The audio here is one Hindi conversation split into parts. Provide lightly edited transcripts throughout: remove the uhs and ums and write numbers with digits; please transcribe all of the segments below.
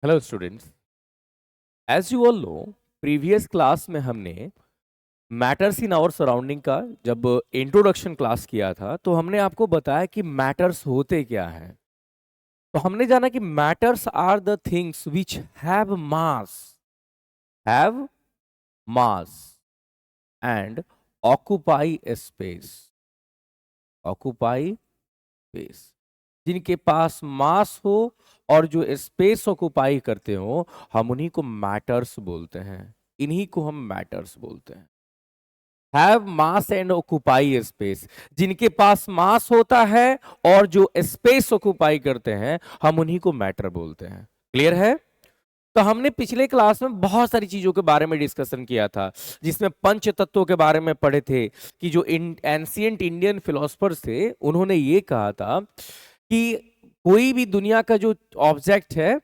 Hello students, as you all know previous class में हमने मैटर्स इन आवर सराउंडिंग का जब इंट्रोडक्शन क्लास किया था तो हमने आपको बताया कि मैटर्स होते क्या हैं। तो हमने जाना कि matters are the things which have mass and occupy space occupy space जिनके पास मास हो और जो स्पेस ऑक्यूपाई करते हो हम उन्हीं को मैटर्स बोलते हैं। इन्हीं को हम मैटर्स बोलते हैं। Have mass and occupy space, जिनके पास मास होता है और जो स्पेस ऑक्यूपाई करते हैं हम उन्हीं को मैटर बोलते हैं। क्लियर है? तो हमने पिछले क्लास में बहुत सारी चीजों के बारे में डिस्कशन किया था, जिसमें पंच तत्वों के बारे में पढ़े थे कि जो एंशियंट इंडियन फिलोसफर्स थे उन्होंने ये कहा था कि कोई भी दुनिया का जो ऑब्जेक्ट है,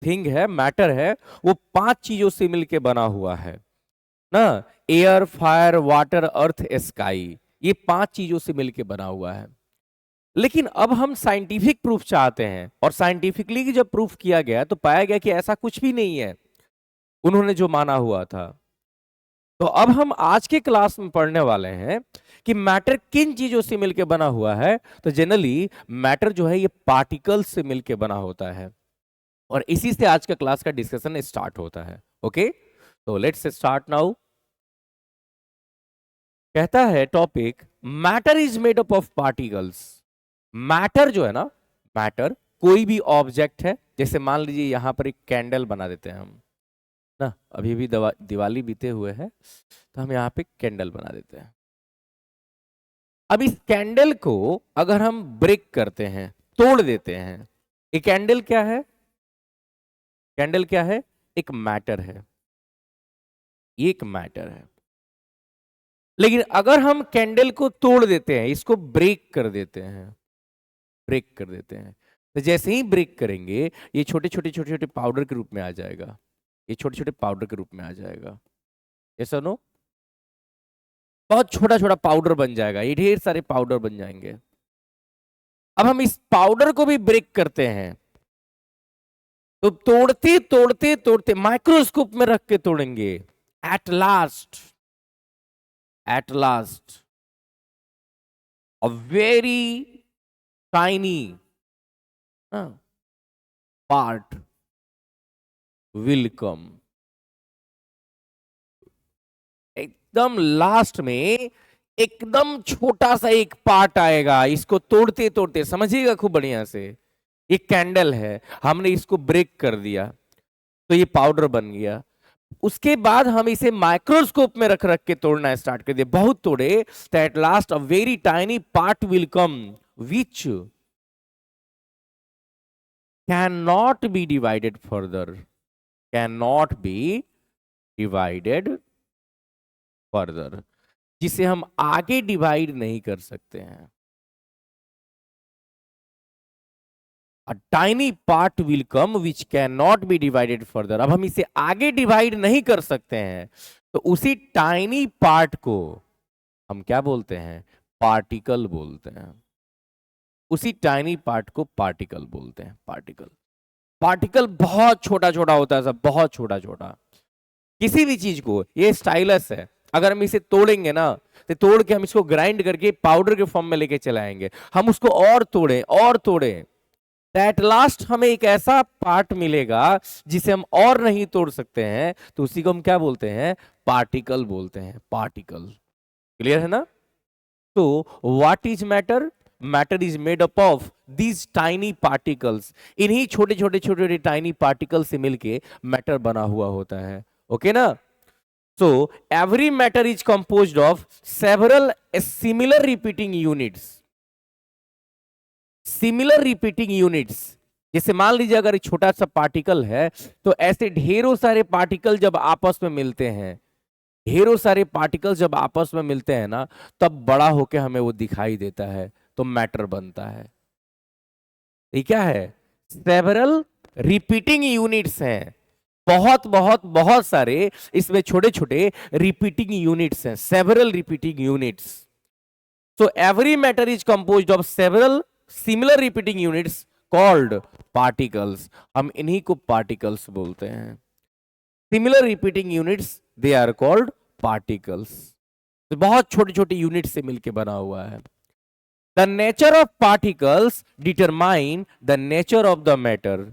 थिंग है, मैटर है, वो 5 चीजों से मिलकर बना हुआ है ना। एयर, फायर, वाटर, अर्थ, स्काई, ये 5 चीजों से मिलकर बना हुआ है। लेकिन अब हम साइंटिफिक प्रूफ चाहते हैं और साइंटिफिकली जब प्रूफ किया गया तो पाया गया कि ऐसा कुछ भी नहीं है उन्होंने जो माना हुआ था। तो अब हम आज के क्लास में पढ़ने वाले हैं कि मैटर किन चीजों से मिलकर बना हुआ है। तो जनरली मैटर जो है ये पार्टिकल्स से मिलकर बना होता है और इसी से आज का क्लास का डिस्कशन स्टार्ट होता है। ओके, तो लेट्स स्टार्ट नाउ। कहता है topic, matter is made up of particles. Matter जो है ना, मैटर कोई भी ऑब्जेक्ट है, जैसे मान लीजिए यहां पर एक कैंडल बना देते हैं हम ना, अभी भी दिवाली बीते हुए है तो हम यहाँ पे कैंडल बना देते हैं। अब इस कैंडल को अगर हम ब्रेक करते हैं, तोड़ देते हैं, ये कैंडल क्या है? कैंडल क्या है? एक मैटर है, ये एक मैटर है। लेकिन अगर हम कैंडल को तोड़ देते हैं, इसको ब्रेक कर देते हैं, ब्रेक कर देते हैं, तो जैसे ही ब्रेक करेंगे ये छोटे छोटे छोटे छोटे पाउडर के रूप में आ जाएगा। ये छोटे छोटे पाउडर के रूप में आ जाएगा। ऐसा नो, बहुत छोटा छोटा पाउडर बन जाएगा, ये ढेर सारे पाउडर बन जाएंगे। अब हम इस पाउडर को भी ब्रेक करते हैं, तो तोड़ते तोड़ते तोड़ते माइक्रोस्कोप में रख के तोड़ेंगे। At last, at last a very tiny part will come. एकदम लास्ट में एकदम छोटा सा एक पार्ट आएगा, इसको तोड़ते तोड़ते, समझिएगा खूब बढ़िया से। एक कैंडल है, हमने इसको ब्रेक कर दिया तो ये पाउडर बन गया। उसके बाद हम इसे माइक्रोस्कोप में रख रख के तोड़ना स्टार्ट कर दिया, बहुत तोड़े, तो at last a very tiny part will come which can not be divided further, can not be divided further, जिसे हम आगे डिवाइड नहीं कर सकते हैं। A tiny part will come which cannot be divided further। अब हम इसे आगे डिवाइड नहीं कर सकते हैं, तो उसी टाइनी पार्ट को हम क्या बोलते हैं? पार्टिकल बोलते हैं। उसी टाइनी पार्ट को पार्टिकल बोलते हैं। पार्टिकल, पार्टिकल बहुत छोटा छोटा होता है, सब बहुत छोटा छोटा। किसी भी चीज को, ये स्टाइलस है, अगर हम इसे तोड़ेंगे ना, तो तोड़ के हम इसको ग्राइंड करके पाउडर के फॉर्म में लेके चलाएंगे, हम उसको और तोड़े और तोड़े, एट लास्ट हमें एक ऐसा पार्ट मिलेगा जिसे हम और नहीं तोड़ सकते हैं, तो उसी को हम क्या बोलते हैं? पार्टिकल बोलते हैं। पार्टिकल, क्लियर है ना? तो what is matter? Matter is made up of these tiny particles. इन्हीं छोटे छोटे छोटे छोटे टाइनी पार्टिकल से मिलके मैटर बना हुआ होता है। ओके ना? So every matter is composed of several similar repeating units. Similar repeating units, जैसे मान लीजिए अगर एक छोटा सा पार्टिकल है, तो ऐसे ढेरों सारे पार्टिकल जब आपस में मिलते हैं, ढेरों सारे पार्टिकल जब आपस में मिलते हैं ना, तब बड़ा होके हमें वो दिखाई देता है, तो मैटर बनता है। ये क्या है? सेवरल रिपीटिंग यूनिट्स हैं। बहुत बहुत बहुत सारे इसमें छोटे छोटे रिपीटिंग यूनिट्स हैं, several repeating units. So every matter is composed of several similar repeating units called particles, हम इन्हीं को पार्टिकल्स बोलते हैं। Similar repeating units they are called particles. तो बहुत छोटे छोटे यूनिट से मिलकर बना हुआ है। The nature of particles determine the nature of the matter.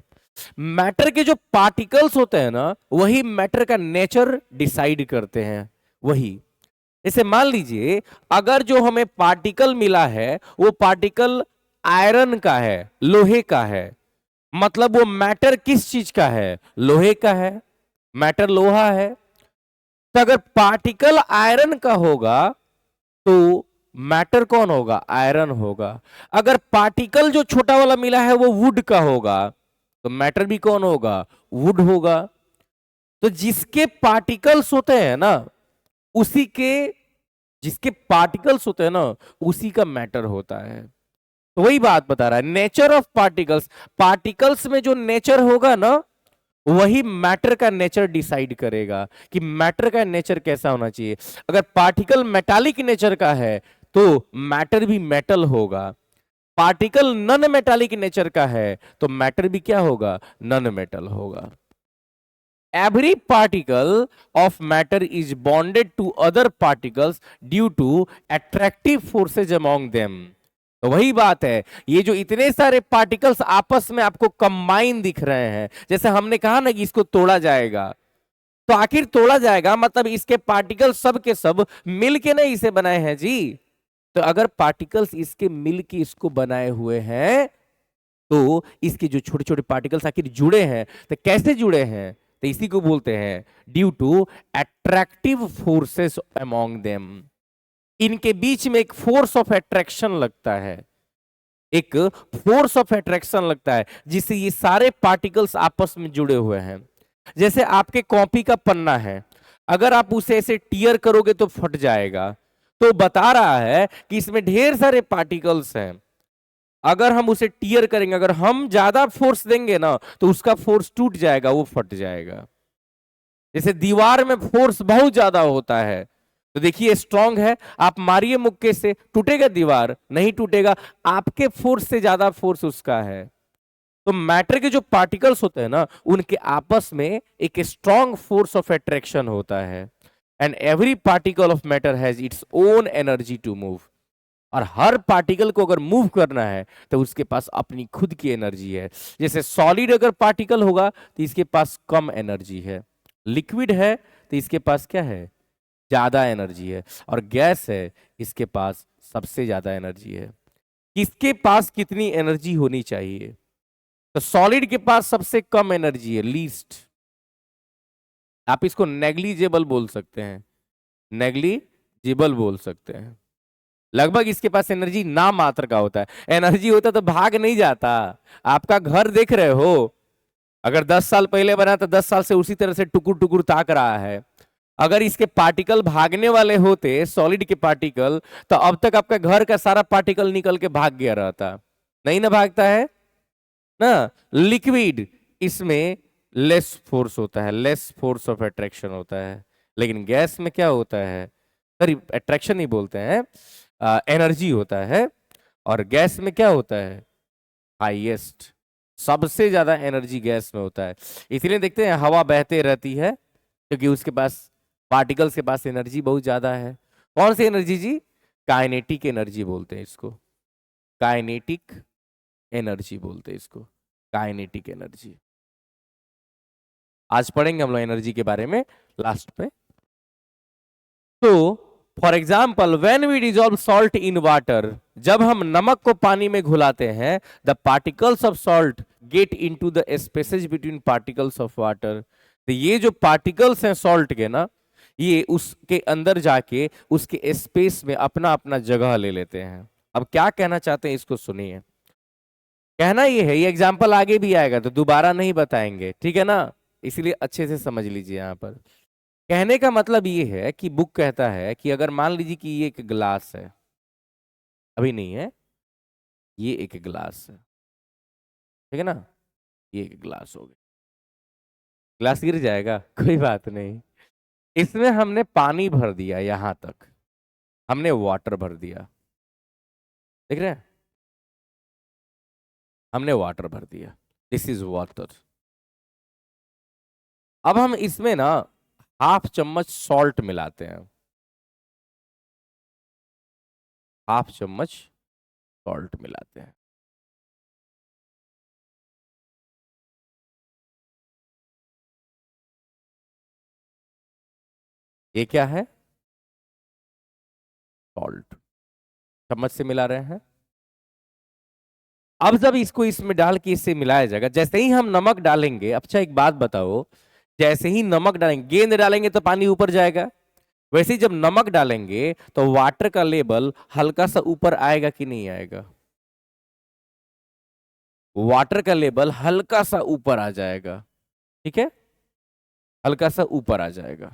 Matter के जो पार्टिकल्स होते हैं ना, वही मैटर का नेचर डिसाइड करते हैं। वही, जैसे मान लीजिए अगर जो हमें पार्टिकल मिला है वो पार्टिकल आयरन का है, लोहे का है, मतलब वो मैटर किस चीज का है? लोहे का है, मैटर लोहा है। तो अगर पार्टिकल आयरन का होगा तो मैटर कौन होगा? आयरन होगा। अगर पार्टिकल जो छोटा वाला मिला है वो वुड का होगा तो मैटर भी कौन होगा? वुड होगा। तो जिसके पार्टिकल्स होते हैं ना, उसी के, जिसके पार्टिकल्स होते हैं ना, उसी का मैटर होता है। तो वही बात बता रहा है, नेचर ऑफ पार्टिकल्स। पार्टिकल्स में जो नेचर होगा ना, वही मैटर का नेचर डिसाइड करेगा कि मैटर का नेचर कैसा होना चाहिए। अगर पार्टिकल मेटालिक नेचर का है तो मैटर भी मेटल होगा। पार्टिकल नॉन मेटालिक नेचर का है तो मैटर भी क्या होगा? नॉन मेटल होगा। Every particle of matter is bonded to other particles due to attractive forces among them। तो वही बात है, ये जो इतने सारे पार्टिकल्स आपस में आपको कंबाइन दिख रहे हैं, जैसे हमने कहा ना कि इसको तोड़ा जाएगा, तो आखिर तोड़ा जाएगा मतलब इसके पार्टिकल सब के सब मिल के नहीं इसे बनाए हैं जी। तो अगर पार्टिकल्स इसके मिल के इसको बनाए हुए हैं तो इसके जो छोटे छोटे पार्टिकल्स आखिर जुड़े हैं, तो कैसे जुड़े हैं? तो इसी को बोलते हैं due to attractive forces among them. इनके बीच में एक फोर्स ऑफ अट्रैक्शन लगता है, एक फोर्स ऑफ अट्रैक्शन लगता है जिससे ये सारे पार्टिकल्स आपस में जुड़े हुए हैं। जैसे आपके कॉपी का पन्ना है, अगर आप उसे ऐसे टीयर करोगे तो फट जाएगा, तो बता रहा है कि इसमें ढेर सारे पार्टिकल्स हैं। अगर हम उसे टीयर करेंगे, अगर हम ज्यादा फोर्स देंगे ना तो उसका फोर्स टूट जाएगा, वो फट जाएगा। जैसे दीवार में फोर्स बहुत ज्यादा होता है, तो देखिए स्ट्रांग है, आप मारिए मुक्के से, टूटेगा दीवार? नहीं टूटेगा, आपके फोर्स से ज्यादा फोर्स उसका है। तो मैटर के जो पार्टिकल्स होते हैं ना, उनके आपस में एक स्ट्रांग फोर्स ऑफ अट्रैक्शन होता है। And every particle of matter has its own energy to move. और हर पार्टिकल को अगर मूव करना है तो उसके पास अपनी खुद की एनर्जी है। जैसे सॉलिड अगर पार्टिकल होगा तो इसके पास कम एनर्जी है, लिक्विड है तो इसके पास क्या है? ज्यादा एनर्जी है, और गैस है इसके पास सबसे ज्यादा एनर्जी है। किसके पास कितनी एनर्जी होनी चाहिए? तो सॉलिड के पास सबसे कम एनर्जी है, लीस्ट। आप इसको नेग्लिजेबल बोल सकते हैं, नेग्लिजिबल बोल सकते हैं। लगभग इसके पास एनर्जी ना मात्र का होता है। एनर्जी होता तो भाग नहीं जाता। आपका घर देख रहे हो, अगर 10 साल पहले बना तो 10 साल से उसी तरह से टुकुर टुकुर ताक रहा है। अगर इसके पार्टिकल भागने वाले होते, सॉलिड के पार्टिकल, तो अब तक आपका घर का सारा पार्टिकल निकल के भाग गया रहता। नहीं ना भागता है ना। लिक्विड, इसमें लेस फोर्स होता है, लेस फोर्स ऑफ अट्रैक्शन होता है। लेकिन गैस में क्या होता है? सॉरी, अट्रैक्शन नहीं बोलते हैं, एनर्जी होता है। और गैस में क्या होता है? हाईएस्ट, सबसे ज्यादा एनर्जी गैस में होता है। इसलिए देखते हैं हवा बहते रहती है, क्योंकि उसके पास, पार्टिकल्स के पास एनर्जी बहुत ज्यादा है। कौन सी एनर्जी जी? काइनेटिक एनर्जी बोलते हैं इसको, काइनेटिक एनर्जी बोलते हैं इसको, काइनेटिक एनर्जी। आज पढ़ेंगे हम लोग एनर्जी के बारे में लास्ट में। तो for example when we dissolve salt in water, जब हम नमक को पानी में घुलाते हैं, the particles of salt get into the spaces between particles of water. तो ये जो पार्टिकल्स हैं सॉल्ट के ना, ये उसके अंदर जाके उसके स्पेस में अपना अपना जगह ले लेते हैं। अब क्या कहना चाहते हैं इसको सुनिए। कहना ये है, ये एग्जाम्पल आगे भी आएगा तो दोबारा नहीं बताएंगे, ठीक है ना, इसलिए अच्छे से समझ लीजिए। यहां पर कहने का मतलब ये है कि बुक कहता है कि अगर मान लीजिए कि ये एक ग्लास है, अभी नहीं है, ये एक ग्लास है, ठीक है ना, ये एक ग्लास हो गया, ग्लास गिर जाएगा, कोई बात नहीं। इसमें हमने पानी भर दिया, यहां तक हमने वाटर भर दिया, देख रहे हैं, हमने वाटर भर दिया, दिस इज वाटर। अब हम इसमें ना हाफ चम्मच सॉल्ट मिलाते हैं, हाफ चम्मच सॉल्ट मिलाते हैं। ये क्या है? सॉल्ट, चम्मच से मिला रहे हैं। अब जब इसको इसमें डाल के इससे मिलाया जाएगा, जैसे ही हम नमक डालेंगे, अच्छा एक बात बताओ, जैसे ही नमक डालेंगे, गेंद डालेंगे तो पानी ऊपर जाएगा, वैसे ही जब नमक डालेंगे तो वाटर का लेवल हल्का सा ऊपर आएगा कि नहीं आएगा? वाटर का लेवल हल्का सा ऊपर आ जाएगा, ठीक है, हल्का सा ऊपर आ जाएगा।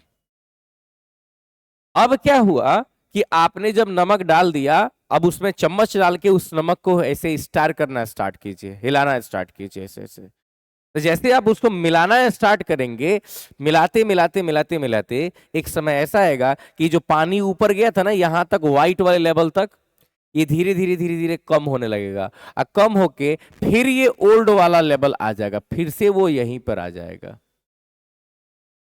अब क्या हुआ कि आपने जब नमक डाल दिया, अब उसमें चम्मच डाल के उस नमक को ऐसे स्टार करना स्टार्ट कीजिए, हिलाना स्टार्ट कीजिए ऐसे ऐसे। तो जैसे आप उसको मिलाना स्टार्ट करेंगे, मिलाते मिलाते मिलाते मिलाते एक समय ऐसा आएगा कि जो पानी ऊपर गया था ना यहां तक, व्हाइट वाले लेवल तक, ये धीरे धीरे धीरे धीरे कम होने लगेगा, और कम होके फिर ये ओल्ड वाला लेवल आ जाएगा, फिर से वो यहीं पर आ जाएगा।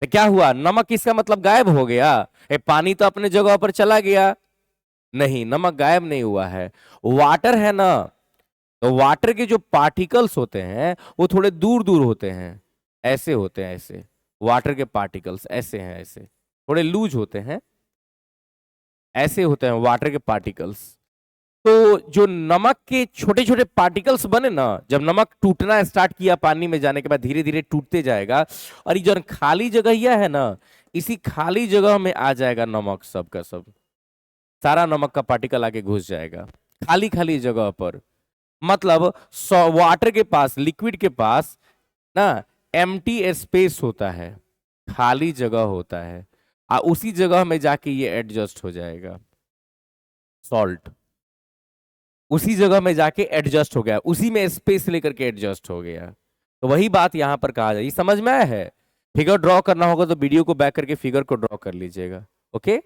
तो क्या हुआ, नमक इसका मतलब गायब हो गया? पानी तो अपने जगह पर चला गया, नहीं, नमक गायब नहीं हुआ है, वाटर है ना, तो वाटर के जो पार्टिकल्स होते हैं वो थोड़े दूर दूर होते हैं, ऐसे होते हैं, ऐसे वाटर के पार्टिकल्स ऐसे हैं, ऐसे थोड़े लूज होते हैं, ऐसे होते हैं वाटर के पार्टिकल्स। तो जो नमक के छोटे छोटे पार्टिकल्स बने ना, जब नमक टूटना स्टार्ट किया पानी में जाने के बाद धीरे धीरे टूटते जाएगा, और ये जो खाली जगह यह है ना, इसी खाली जगह में आ जाएगा नमक, सब का सब, सारा नमक का पार्टिकल आके घुस जाएगा खाली खाली जगह पर। मतलब वाटर के पास, लिक्विड के पास ना एम्प्टी स्पेस होता है, खाली जगह होता है, उसी जगह में जाके ये एडजस्ट हो जाएगा, सॉल्ट उसी जगह में जाके एडजस्ट हो गया, उसी में स्पेस लेकर के एडजस्ट हो गया। तो वही बात यहां पर कहा जाए, समझ में आया है? फिगर ड्रॉ करना होगा तो वीडियो को बैक करके फिगर को ड्रॉ कर लीजिएगा, ओके।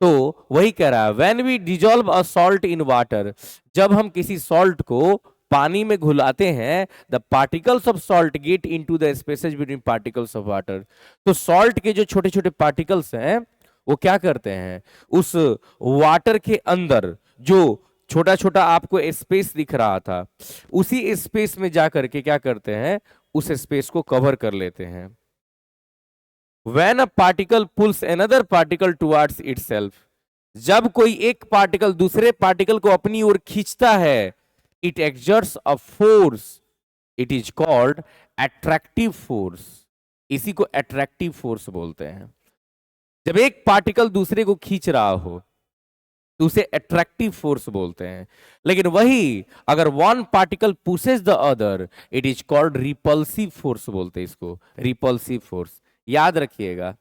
तो वही कह रहा है, when we dissolve a salt in water, जब हम किसी सॉल्ट को पानी में घुलाते हैं, the particles of salt get into the spaces between particles of water. तो सॉल्ट के जो छोटे छोटे पार्टिकल्स हैं वो क्या करते हैं, उस वाटर के अंदर जो छोटा छोटा आपको स्पेस दिख रहा था, उसी स्पेस में जाकर के क्या करते हैं, उस स्पेस को कवर कर लेते हैं। When a particle pulls another particle towards itself, जब कोई एक पार्टिकल दूसरे पार्टिकल को अपनी ओर खींचता है, it exerts a force, it is called attractive force। इसी को अट्रैक्टिव फोर्स बोलते हैं। जब एक पार्टिकल दूसरे को खींच रहा हो तो उसे अट्रैक्टिव फोर्स बोलते हैं। लेकिन वही अगर one particle pushes the other, it is called repulsive force बोलते हैं इसको, रिपल्सिव फोर्स। याद रखिएगा,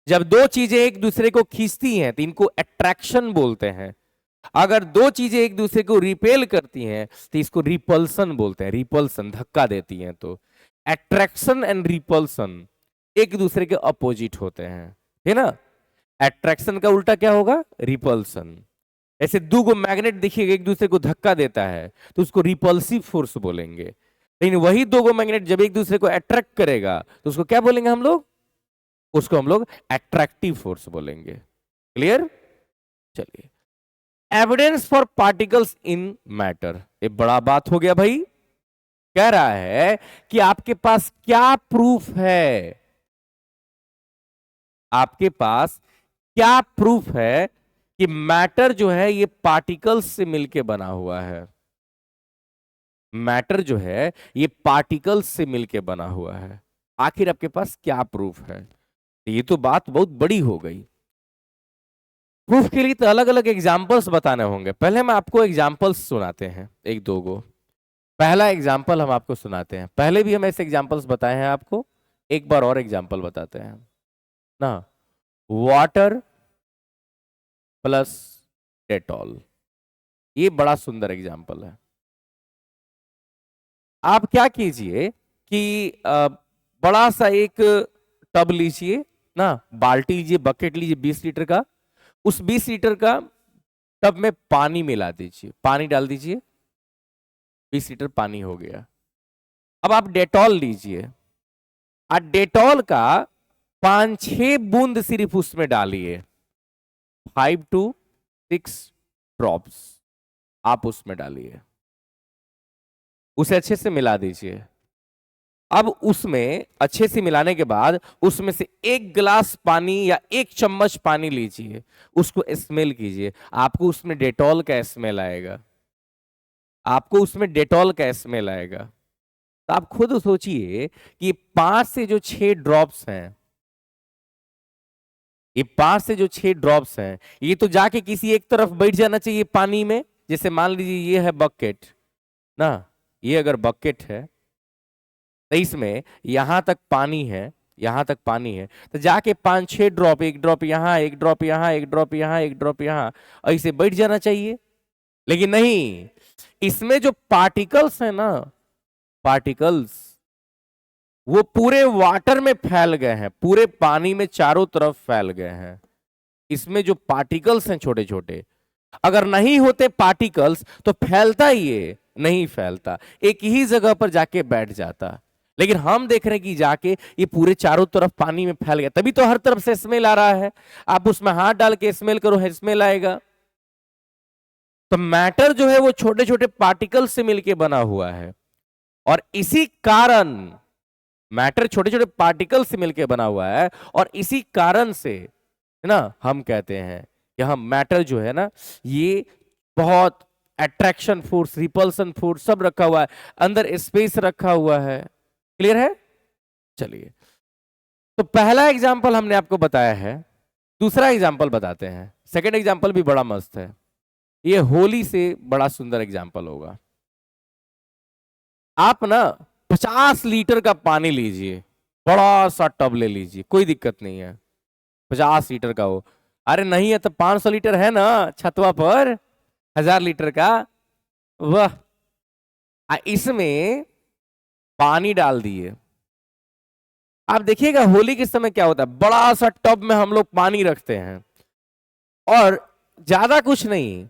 जब दो चीजें एक दूसरे को खींचती हैं तो इनको अट्रैक्शन बोलते हैं, अगर दो चीजें एक दूसरे को रिपेल करती हैं तो इसको रिपल्सन बोलते हैं, रिपल्सन, धक्का देती हैं। तो अट्रैक्शन एंड रिपल्सन एक दूसरे के अपोजिट होते हैं, है ना। अट्रैक्शन का उल्टा क्या होगा, रिपल्सन। ऐसे दो गो मैग्नेट देखिएगा एक दूसरे को धक्का देता है तो उसको रिपल्सिव फोर्स बोलेंगे। लेकिन वही दो गो मैग्नेट जब एक दूसरे को अट्रैक्ट करेगा तो उसको क्या बोलेंगे हम लोग, उसको हम लोग अट्रैक्टिव फोर्स बोलेंगे। क्लियर? चलिए, evidence for particles in matter, ये बड़ा बात हो गया भाई। कह रहा है कि आपके पास क्या प्रूफ है, आपके पास क्या प्रूफ है कि मैटर जो है ये पार्टिकल्स से मिलके बना हुआ है, मैटर जो है ये पार्टिकल्स से मिलके बना हुआ है। आखिर आपके पास क्या प्रूफ है? ये तो बात बहुत बड़ी हो गई। प्रूफ के लिए तो अलग अलग एग्जाम्पल्स बताने होंगे। पहले हम आपको एग्जाम्पल्स सुनाते हैं एक दो गो। पहला एग्जाम्पल हम आपको सुनाते हैं, पहले भी हम ऐसे एग्जाम्पल्स बताए हैं आपको, एक बार और एग्जाम्पल बताते हैं ना। वाटर प्लस डेटॉल, ये बड़ा सुंदर एग्जाम्पल है। आप क्या कीजिए कि बड़ा सा एक टब लीजिए ना, बाल्टी लीजिए, बकेट लीजिए 20 लीटर का, उस 20 लीटर का टब में पानी मिला दीजिए, पानी डाल दीजिए, 20 लीटर पानी हो गया। अब आप डेटॉल लीजिए, और डेटॉल का 5-6 बूंद सिर्फ उसमें डालिए, 5 to 6 ड्रॉप्स आप उसमें डालिए, उसे अच्छे से मिला दीजिए। अब उसमें अच्छे से मिलाने के बाद उसमें से 1 गिलास पानी या 1 चम्मच पानी लीजिए, उसको स्मेल कीजिए, आपको उसमें डेटॉल का स्मेल आएगा, आपको उसमें डेटॉल का स्मेल आएगा। तो आप खुद सोचिए कि 5 से जो 6 ड्रॉप्स हैं, ये 5 से जो 6 ड्रॉप्स हैं, ये तो जाके किसी एक तरफ बैठ जाना चाहिए पानी में। जैसे मान लीजिए ये है बकेट ना, ये अगर बकेट है तो इसमें यहां तक पानी है, यहां तक पानी है, तो जाके 5-6 ड्रॉप, 1 ड्रॉप यहां, 1 ड्रॉप यहां, 1 ड्रॉप यहां, 1 ड्रॉप यहां, ऐसे बैठ जाना चाहिए। लेकिन नहीं, इसमें जो पार्टिकल्स है ना, पार्टिकल्स वो पूरे वाटर में फैल गए हैं, पूरे पानी में चारों तरफ फैल गए हैं। इसमें जो पार्टिकल्स हैं छोटे छोटे, अगर नहीं होते पार्टिकल्स तो फैलता ही ये नहीं फैलता, एक ही जगह पर जाके बैठ जाता। लेकिन हम देख रहे हैं कि जाके ये पूरे चारों तरफ पानी में फैल गया, तभी तो हर तरफ से स्मेल आ रहा है। आप उसमें हाथ डाल के स्मेल करो, है स्मेल आएगा। तो मैटर जो है वो छोटे छोटे पार्टिकल से मिलके बना हुआ है, और इसी कारण मैटर छोटे छोटे पार्टिकल से मिलके बना हुआ है, और इसी कारण से है ना हम कहते हैं कि हम मैटर जो है ना, ये बहुत अट्रैक्शन फोर्स, रिपल्सन फोर्स सब रखा हुआ है, अंदर स्पेस रखा हुआ है। क्लियर है? चलिए, तो पहला एग्जाम्पल हमने आपको बताया है, दूसरा एग्जाम्पल बताते हैं। सेकेंड एग्जाम्पल भी बड़ा मस्त है, ये होली से बड़ा सुंदर एग्जाम्पल होगा। आप ना 50 लीटर का पानी लीजिए, बड़ा सा टब ले लीजिए, कोई दिक्कत नहीं है, 50 लीटर का हो। अरे नहीं है तो 500 लीटर है ना छतवा पर, 1000 लीटर का, वह इसमें पानी डाल दिए। आप देखिएगा होली के समय क्या होता है, बड़ा सा टब में हम लोग पानी रखते हैं, और ज्यादा कुछ नहीं,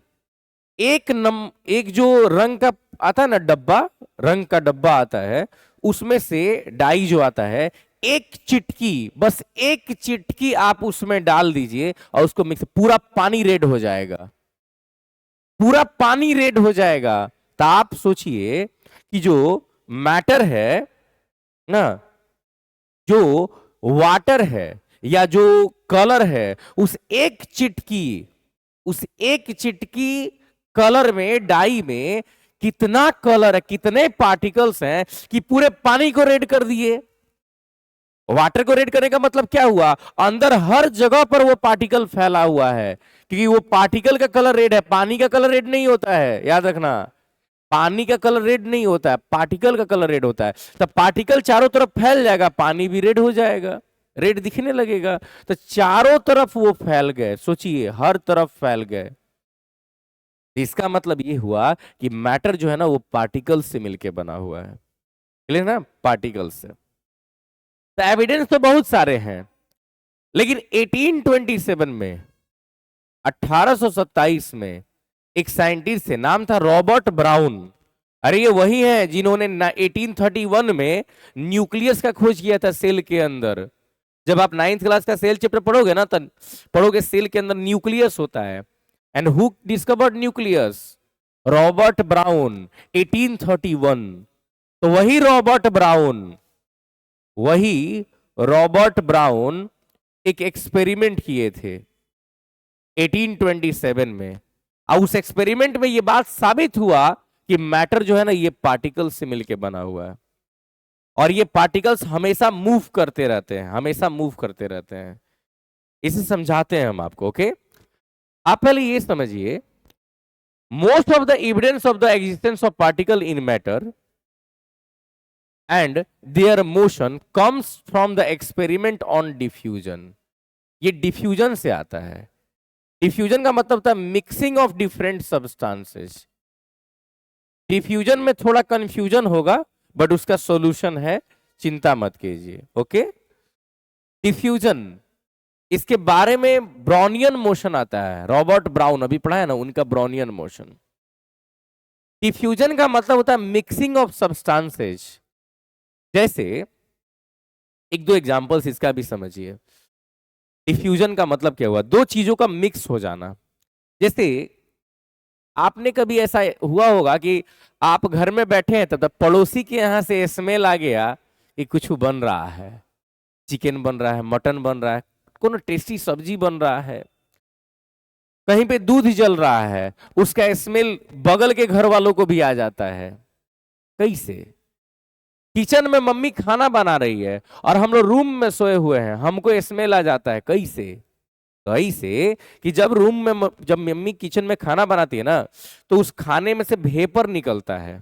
एक जो रंग का आता है ना डब्बा, रंग का डब्बा आता है, उसमें से डाई जो आता है, एक चिटकी, बस एक चिटकी आप उसमें डाल दीजिए और उसको मिक्स, पूरा पानी रेड हो जाएगा, पूरा पानी रेड हो जाएगा। तो आप सोचिए कि जो मैटर है ना, जो वाटर है या जो कलर है, उस एक चिटकी कलर में, डाई में कितना कलर है, कितने पार्टिकल्स हैं कि पूरे पानी को रेड कर दिए। वाटर को रेड करने का मतलब क्या हुआ, अंदर हर जगह पर वो पार्टिकल फैला हुआ है, क्योंकि वो पार्टिकल का कलर रेड है, पानी का कलर रेड नहीं होता है, याद रखना। पानी का कलर रेड नहीं होता है, पार्टिकल का कलर रेड होता है। तब पार्टिकल चारों तरफ फैल जाएगा, पानी भी रेड हो जाएगा, रेड दिखने लगेगा। तो चारों तरफ वो फैल गए, सोचिए हर तरफ फैल गए। इसका मतलब ये हुआ कि मैटर जो है ना वो पार्टिकल से मिलके बना हुआ है। क्लियर ना, पार्टिकल से। तो एविडेंस तो बहुत सारे हैं, लेकिन 1827 में, 1827 में एक साइंटिस्ट थे, नाम था रॉबर्ट ब्राउन। अरे ये वही है जिन्होंने 1831 में न्यूक्लियस का खोज किया था सेल के अंदर। जब आप 9th क्लास का सेल चैप्टर पढ़ोगे ना, तो पढ़ोगे सेल के अंदर न्यूक्लियस होता है। And who discovered nucleus? Robert brown, 1831। तो वही रॉबर्ट ब्राउन एक एक्सपेरिमेंट किए थे 1827 में, और उस एक्सपेरिमेंट में यह बात साबित हुआ कि मैटर जो है ना ये पार्टिकल्स से मिलकर बना हुआ है, और ये पार्टिकल्स हमेशा मूव करते रहते हैं, हमेशा मूव करते रहते हैं। इसे समझाते हैं हम आपको। ओके, आप पहले ये समझिए, most of the evidence of the existence of particle in matter and there motion comes from the experiment on diffusion. ये डिफ्यूजन से आता है। डिफ्यूजन का मतलब था mixing of different substances. Diffusion में थोड़ा कंफ्यूजन होगा, बट उसका सॉल्यूशन है, चिंता मत कीजिए। ओके, डिफ्यूजन, इसके बारे में ब्राउनियन मोशन आता है, रॉबर्ट ब्राउन अभी पढ़ा है ना, उनका ब्राउनियन मोशन। डिफ्यूजन का मतलब होता है मिक्सिंग ऑफ सब्सटेंसेज। जैसे एक दो एग्जांपल्स इसका भी समझिए। डिफ्यूजन का मतलब क्या हुआ? दो चीजों का मिक्स हो जाना। जैसे आपने कभी ऐसा हुआ होगा कि आप घर में बैठे हैं तब पड़ोसी के यहां से स्मेल आ गया कि कुछ बन रहा है, चिकन बन रहा है, मटन बन रहा है, कोनो टेस्टी सब्जी बन रहा है, कहीं पे दूध जल रहा है, उसका स्मेल बगल के घर वालों को भी आ जाता है। कैसे? किचन में मम्मी खाना बना रही है और हम लोग रूम में सोए हुए हैं, हमको स्मेल आ जाता है। कैसे? कैसे कि जब रूम में जब मम्मी किचन में खाना बनाती है ना, तो उस खाने में से भेपर निकलता है।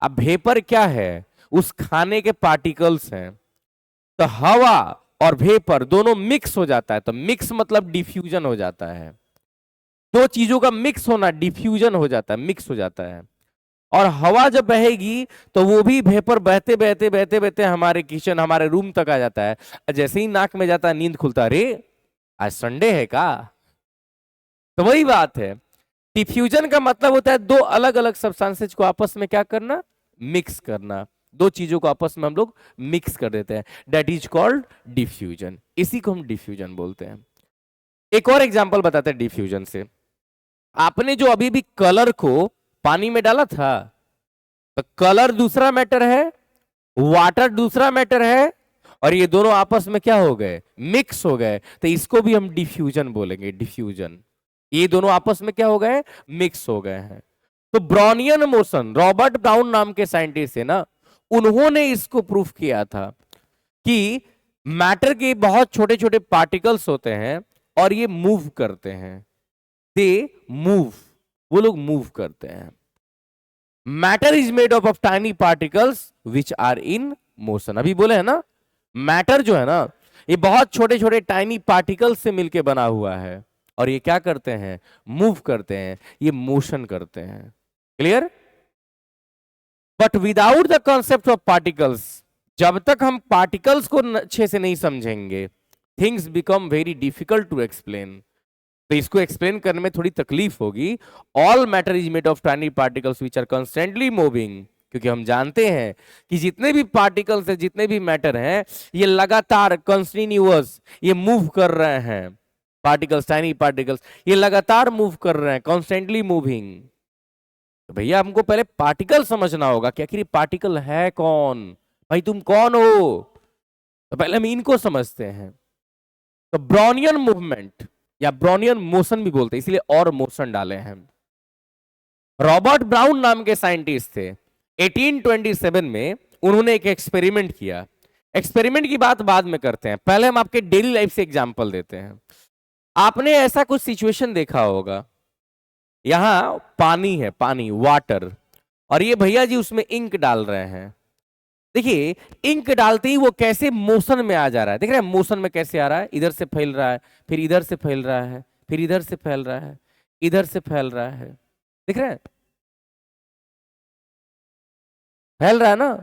अब भेपर क्या है? उस खाने के पार्टिकल्स हैं। तो हवा और भेपर दोनों मिक्स हो जाता है, तो मिक्स मतलब डिफ्यूजन हो जाता है। दो चीजों का मिक्स होना डिफ्यूजन हो जाता है, मिक्स हो जाता है। और हवा जब बहेगी तो वो भी वेपर बहते बहते बहते बहते हमारे किचन, हमारे रूम तक आ जाता है। जैसे ही नाक में जाता है, नींद खुलता है, अरे आज संडे है का? तो वही बात है, डिफ्यूजन का मतलब होता है दो अलग अलग सब्सटेंसेज को आपस में क्या करना? मिक्स करना। दो चीजों को आपस में हम लोग मिक्स कर देते हैं, दैट इज कॉल्ड डिफ्यूजन। इसी को हम डिफ्यूजन बोलते हैं। एक और एग्जांपल बताते हैं डिफ्यूजन से। आपने जो अभी भी कलर को पानी में डाला था, तो कलर दूसरा मैटर है, वाटर दूसरा मैटर है, और ये दोनों आपस में क्या हो गए? मिक्स हो गए। तो इसको भी हम डिफ्यूजन बोलेंगे, डिफ्यूजन। ये दोनों आपस में क्या हो गए? मिक्स हो गए हैं। तो ब्राउनियन मोशन, रॉबर्ट ब्राउन नाम के साइंटिस्ट है ना, उन्होंने इसको प्रूफ किया था कि मैटर के बहुत छोटे छोटे पार्टिकल्स होते हैं और ये मूव करते हैं। दे मूव, वो लोग मूव करते हैं। Matter is made of tiny particles which are in motion. अभी बोले है ना, मैटर जो है ना, ये बहुत छोटे छोटे टाइनी पार्टिकल्स से मिलके बना हुआ है, और ये क्या करते हैं? मूव करते हैं, ये मोशन करते हैं। Clear? But without the concept of particles, जब तक हम पार्टिकल्स को अच्छे से नहीं समझेंगे, things become very difficult to explain. तो इसको एक्सप्लेन करने में थोड़ी तकलीफ होगी। All matter is made of tiny particles which are constantly moving, क्योंकि हम जानते हैं कि जितने भी पार्टिकल्स हैं, जितने भी मैटर हैं, ये लगातार कंटिन्यूअस ये मूव कर रहे हैं। पार्टिकल्स, टाइनी पार्टिकल्स, ये लगातार मूव कर रहे हैं, कॉन्स्टेंटली मूविंग। तो भैया हमको पहले पार्टिकल समझना होगा कि आखिर पार्टिकल है कौन। भाई तुम कौन हो? तो पहले हम इनको समझते हैं। तो ब्राउनियन मूवमेंट या ब्राउनियन मोशन भी बोलते हैं, इसलिए और मोशन डाले हैं। रॉबर्ट ब्राउन नाम के साइंटिस्ट थे। 1827 में उन्होंने एक एक्सपेरिमेंट किया। एक्सपेरिमेंट की बात बाद में करते हैं, पहले हम आपके डेली लाइफ से एग्जांपल देते हैं। आपने ऐसा कुछ सिचुएशन देखा होगा, यहां पानी है, पानी, वाटर, और ये भैया जी उसमें इंक डाल रहे हैं। देखिए इंक डालते ही वो कैसे मोशन में आ जा रहा है, देख रहे हैं मोशन में कैसे आ रहा है? इधर से फैल रहा है, फिर इधर से फैल रहा है, फिर इधर से फैल रहा है, इधर से फैल रहा है, देख रहे हैं? फैल रहा है ना?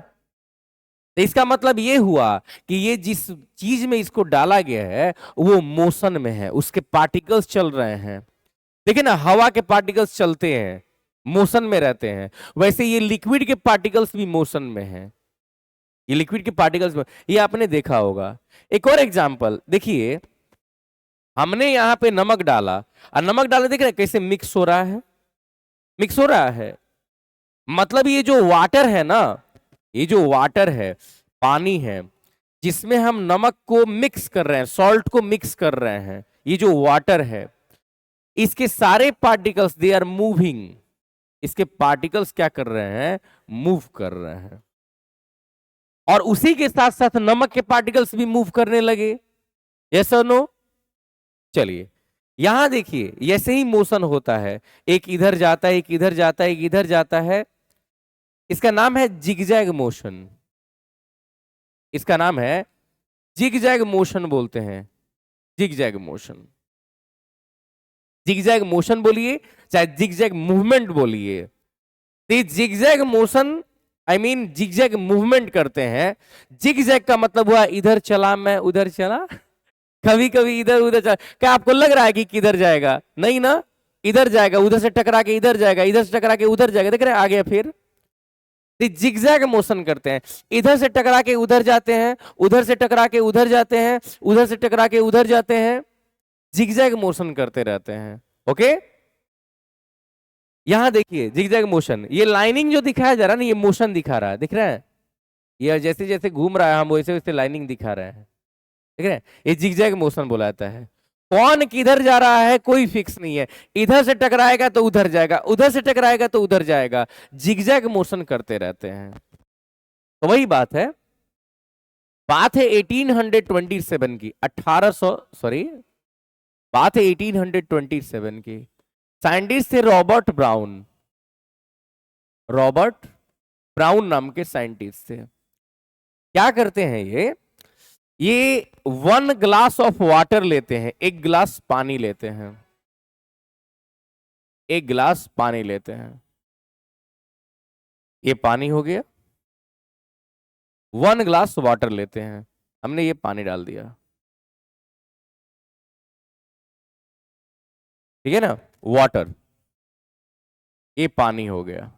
तो इसका मतलब ये हुआ कि ये जिस चीज में इसको डाला गया है वो मोशन में है, उसके पार्टिकल्स चल रहे हैं। देखिए ना, हवा के पार्टिकल्स चलते हैं, मोशन में रहते हैं, वैसे ये लिक्विड के पार्टिकल्स भी मोशन में हैं। ये लिक्विड के पार्टिकल्स में, ये आपने देखा होगा। एक और एग्जांपल देखिए, हमने यहां पे नमक डाला, और नमक डाले देख रहे हैं कैसे मिक्स हो रहा है? मिक्स हो रहा है। मतलब ये जो वाटर है ना, ये जो वाटर है, पानी है, जिसमें हम नमक को मिक्स कर रहे हैं, सॉल्ट को मिक्स कर रहे हैं, ये जो वाटर है, इसके सारे पार्टिकल्स दे आर मूविंग। इसके पार्टिकल्स क्या कर रहे हैं? मूव कर रहे हैं। और उसी के साथ साथ नमक के पार्टिकल्स भी मूव करने लगे। यस और नो? चलिए यहां देखिए, ऐसे ही मोशन होता है, एक इधर जाता है, एक इधर जाता है, एक इधर जाता है। इसका नाम है जिगजैग मोशन। इसका नाम है जिगजैग मोशन बोलते हैं, जिगजैग मोशन। जिगजैग मोशन बोलिए चाहे जिगजैग मूवमेंट बोलिए, तो zigzag motion, I mean zigzag movement करते हैं। जिगजैग का मतलब हुआ इधर चला मैं उधर चला, कभी कभी इधर उधर चला। क्या आपको लग रहा है कि किधर जाएगा? नहीं ना, इधर जाएगा, उधर से टकरा के इधर जाएगा, इधर से टकरा के उधर जाएगा, देख रहे हैं आ गया। फिर जिगजैग मोशन करते हैं, इधर से टकरा के उधर जाते हैं, उधर से टकरा के उधर जाते हैं, उधर से टकरा के उधर जाते हैं, जिगजैग मोशन करते रहते हैं। ओके, यहां देखिए जिगजैग मोशन, ये लाइनिंग जो दिखाया जा रहा है ना, ये मोशन दिखा रहा है, दिख रहा है, ये जैसे जैसे घूम रहा है हम वैसे वैसे लाइनिंग दिखा रहे हैं, देख रहे हैं, ये जिगजैग मोशन बोला जाता है। कौन किधर जा रहा है कोई फिक्स नहीं है, इधर से टकराएगा तो उधर जाएगा, उधर से टकराएगा तो उधर जाएगा, जिगजैग मोशन करते रहते हैं। तो वही बात है, बात है 1827 की, 1800 सॉरी, बात है 1827 की। साइंटिस्ट थे रॉबर्ट ब्राउन, रॉबर्ट ब्राउन नाम के साइंटिस्ट थे। क्या करते हैं ये 1 ग्लास ऑफ वाटर लेते हैं, 1 गिलास पानी लेते हैं, 1 गिलास पानी लेते हैं, ये पानी हो गया। 1 ग्लास वाटर लेते हैं, हमने ये पानी डाल दिया, ठीक है ना, वाटर, ये पानी हो गया।